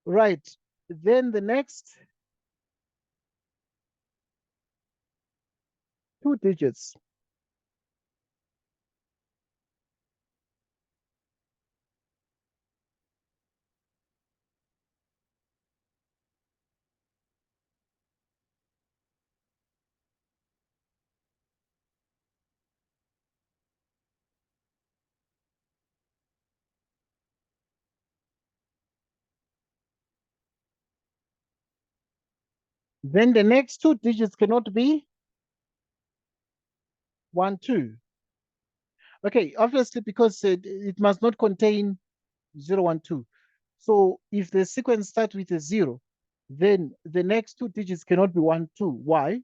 Speaker 1: right. Then the next two digits. then the next two digits cannot be 1, 2. Okay, obviously because it must not contain 0, 1, 2. So if the sequence starts with a 0, then the next two digits cannot be 1, 2. Why?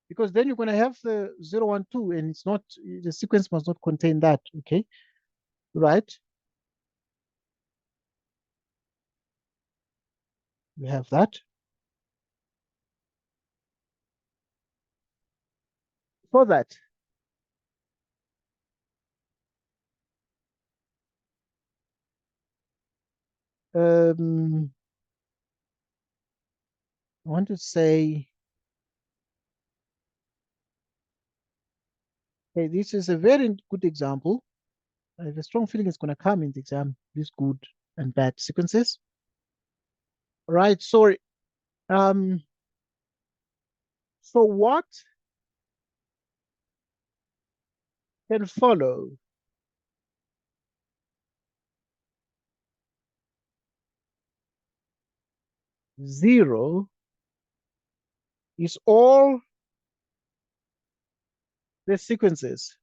Speaker 1: Because then you're going to have the 0, 1, 2, and it's not, the sequence must not contain that. Okay, right? We have that. For that, I want to say, hey, this is a very good example. I have a strong feeling it's going to come in the exam, these good and bad sequences. Right, so, um, so what can follow 0 is all the sequences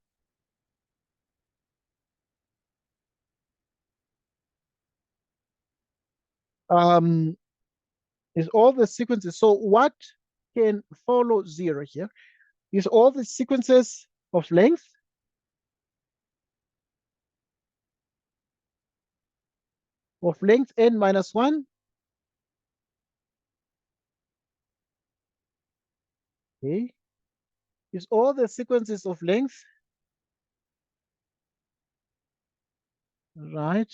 Speaker 1: um, is all the sequences. So what can follow 0 here is all the sequences of length n minus 1. Okay, is all the sequences of length, right?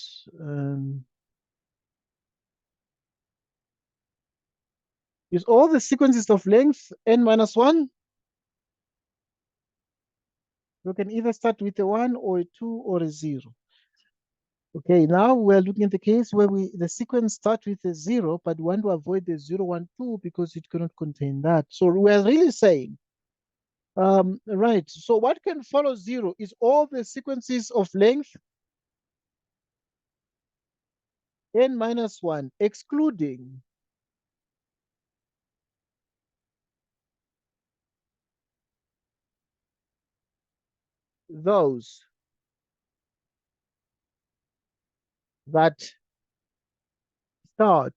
Speaker 1: Is all the sequences of length n minus 1. You can either start with a 1 or a 2 or a 0. Okay, now we're looking at the case where the sequence starts with a 0, but we want to avoid the 0, 1, 2 because it cannot contain that. So we're really saying, right, so what can follow 0 is all the sequences of length n minus 1, excluding those that start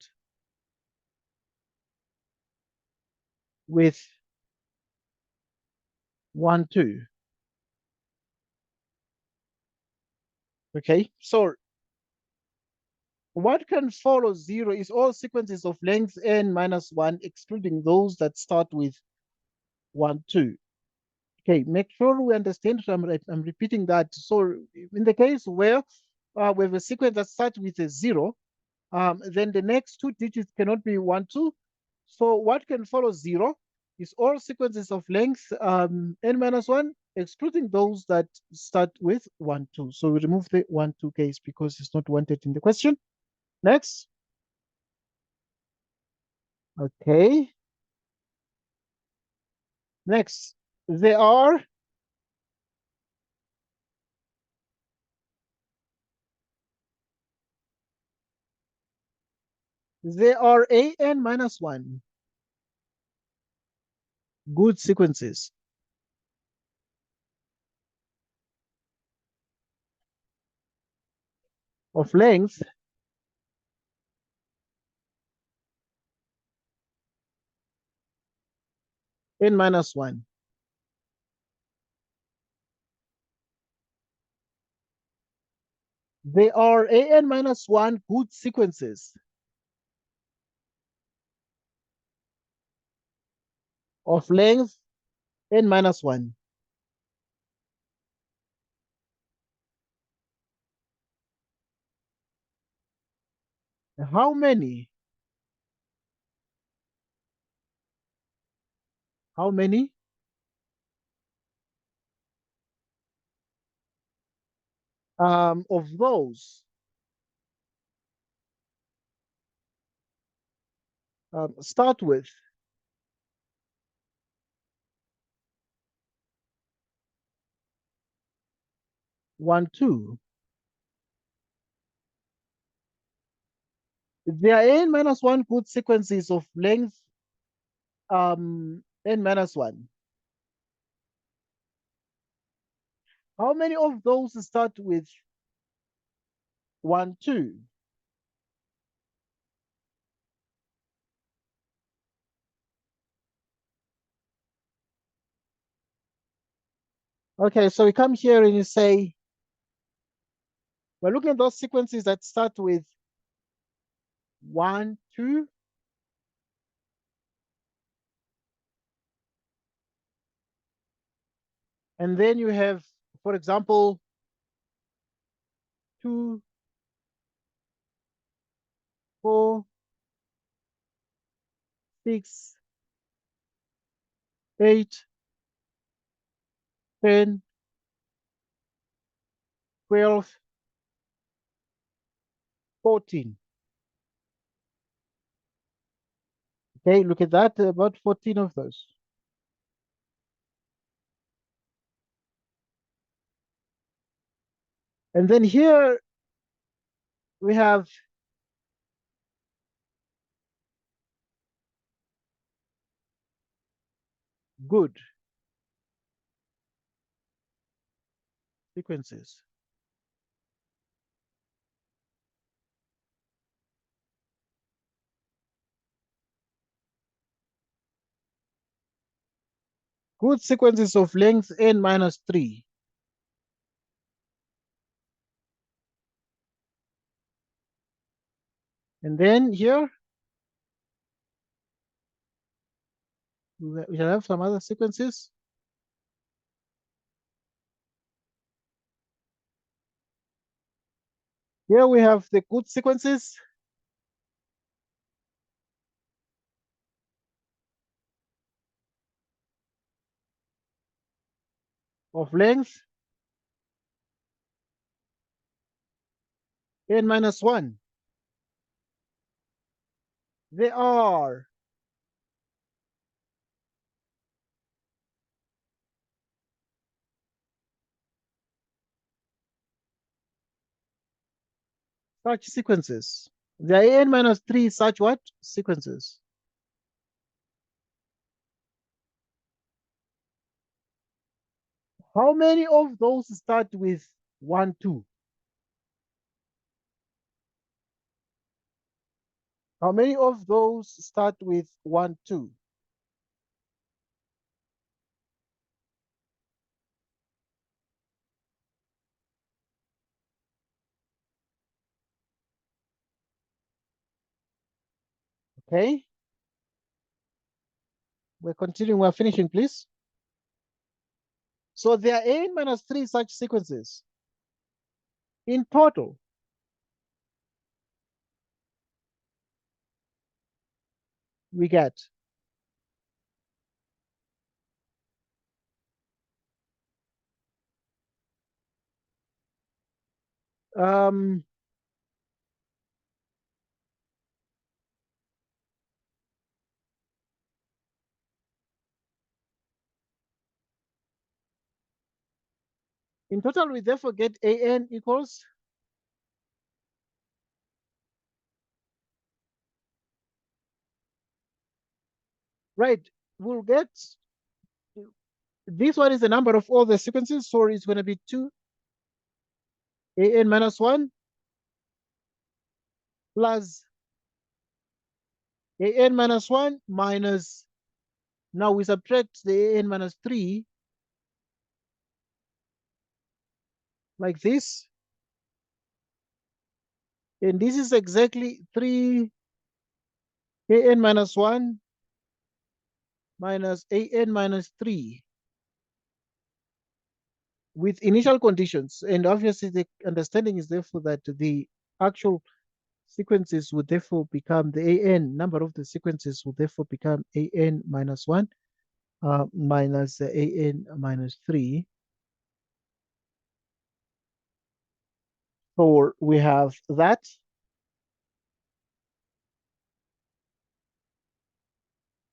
Speaker 1: with 1, 2. Okay, so what can follow 0 is all sequences of length n minus 1, excluding those that start with 1, 2. Okay, make sure we understand. So I'm repeating that. So in the case where we have a sequence that starts with a 0, then the next two digits cannot be 1, 2. So what can follow 0 is all sequences of length n minus 1, excluding those that start with 1, 2. So we remove the 1, 2 case because it's not wanted in the question. Next. Okay. Next. There are a n minus 1 good sequences of length n minus 1. They are a n minus 1 good sequences of length n minus 1. How many? How many? Of those start with 1, 2. There are n minus 1 good sequences of length n minus 1. How many of those start with 1, 2? Okay, so we come here and you say, we're looking at those sequences that start with 1, 2. And then you have, for example, 2, 4, 6, 8, 10, 12, 14. Okay, look at that, about 14 of those. And then here we have good sequences. Good sequences of length n minus 3. And then here we have some other sequences. Here we have the good sequences. Of length n minus 1. They are such sequences. They are n minus 3 such what? Sequences. How many of those start with 1, 2? How many of those start with 1, 2? Okay. We're continuing. We're finishing, please. So there are n minus 3 such sequences. In total, we get um, in total, we therefore get an equals right. We'll get this one is the number of all the sequences, so it's going to be 2 an minus 1 plus an minus 1 minus, now we subtract the an minus 3 like this, and this is exactly 3 an minus 1 minus an minus 3 with initial conditions. And obviously the understanding is therefore that the actual sequences would therefore become the an number of the sequences will therefore become an minus 1 minus an minus 3. So we have that.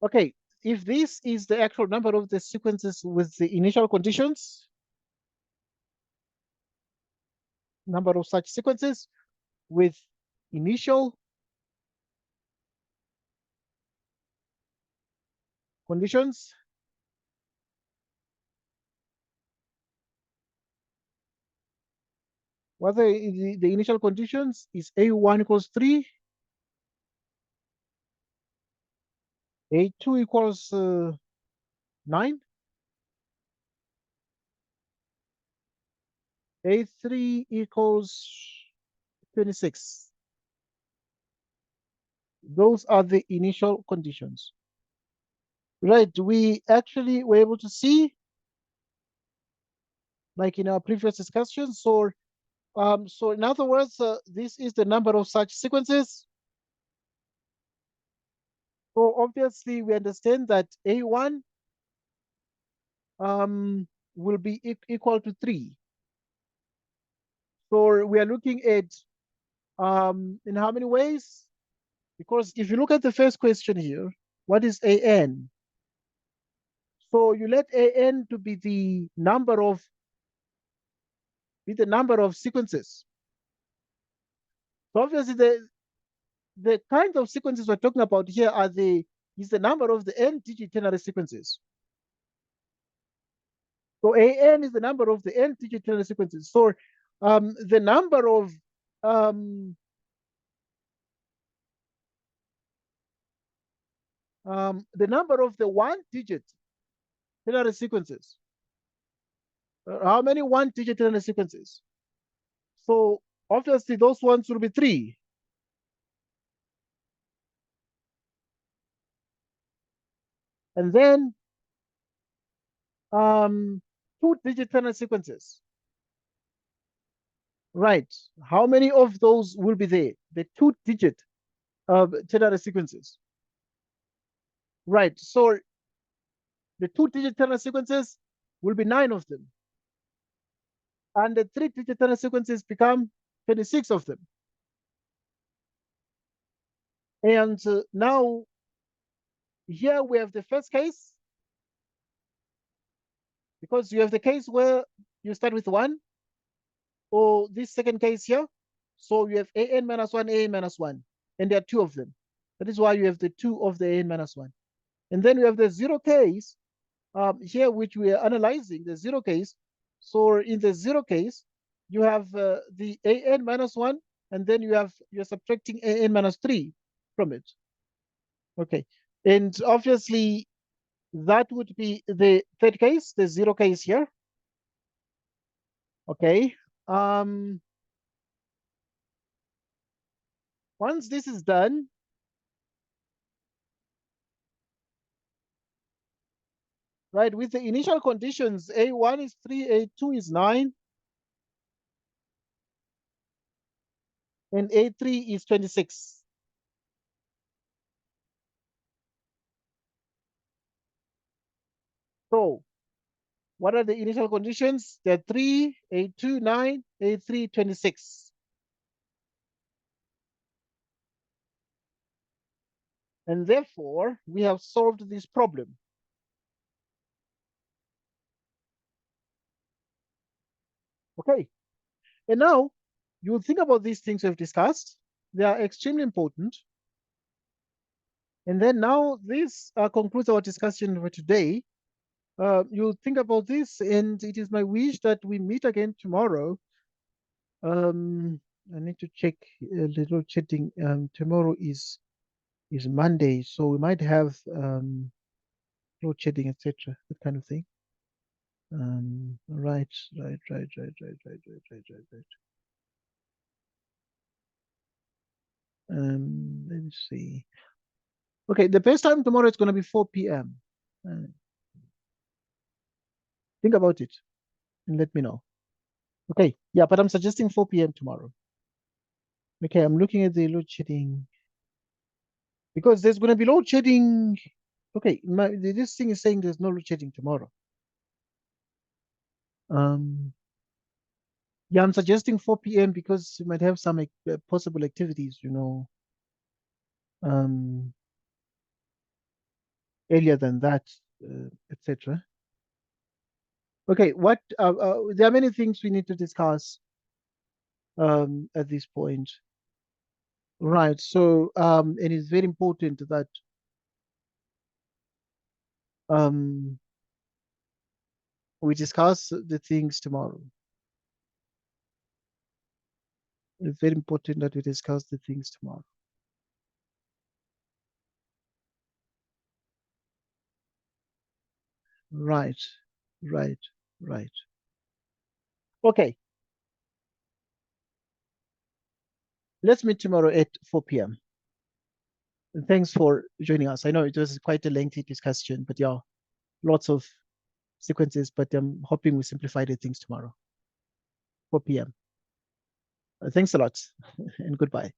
Speaker 1: Okay, if this is the actual number of the sequences with the initial conditions, number of such sequences with initial conditions. What the initial conditions is A1 equals 3, A2 equals 9, A3 equals 26. Those are the initial conditions. Right, we actually were able to see, like in our previous discussion. So in other words, this is the number of such sequences. So obviously we understand that A1 will be equal to 3. So we are looking at in how many ways? Because if you look at the first question here, what is AN? So you let AN to be the number of sequences. So obviously the kind of sequences we're talking about here is the number of the n-digit ternary sequences. So AN is the number of the n-digit ternary sequences. So the number of the one-digit ternary sequences. How many one-digit ternary sequences? So obviously those ones will be 3. And then two-digit ternary sequences. Right. How many of those will be there? The two-digit ternary sequences. Right. So the two-digit ternary sequences will be 9 of them. And the three-digit ternary sequences become 26 of them. And now here we have the first case, because you have the case where you start with 1, or this second case here. So you have AN minus 1, AN minus 1, and there are 2 of them. That is why you have the 2 of the AN minus 1. And then we have the 0 case here, which we are analyzing, the 0 case. So in the 0 case, you have the AN minus 1, and then you're subtracting AN minus 3 from it. Okay. And obviously, that would be the third case, the 0 case here. Okay. Once this is done, right, with the initial conditions, A1 is 3, A2 is 9, and A3 is 26. So what are the initial conditions? They're 3, A2, 9, A3, 26. And therefore, we have solved this problem. Okay. And now, you think about these things we've discussed. They are extremely important. And then now this concludes our discussion for today. You think about this, and it is my wish that we meet again tomorrow. I need to check a little chatting. Tomorrow is Monday, so we might have load shedding, etc. That kind of thing. Right. Let me see. Okay, the best time tomorrow is going to be 4 p.m. Think about it and let me know. Okay, yeah, but I'm suggesting 4 p.m. tomorrow. Okay, I'm looking at the load shedding because there's going to be load shedding. Okay, this thing is saying there's no load shedding tomorrow. Yeah, I'm suggesting 4 p.m. because you might have some possible activities, earlier than that, etc. Okay, there are many things we need to discuss at this point. Right, so it is very important that Um, we discuss the things tomorrow. It's very important that we discuss the things tomorrow. Right, right, right. Okay, let's meet tomorrow at 4 p.m. And thanks for joining us. I know it was quite a lengthy discussion, but yeah, lots of sequences, but I'm hoping we simplify the things tomorrow, 4 p.m. Thanks a lot and goodbye.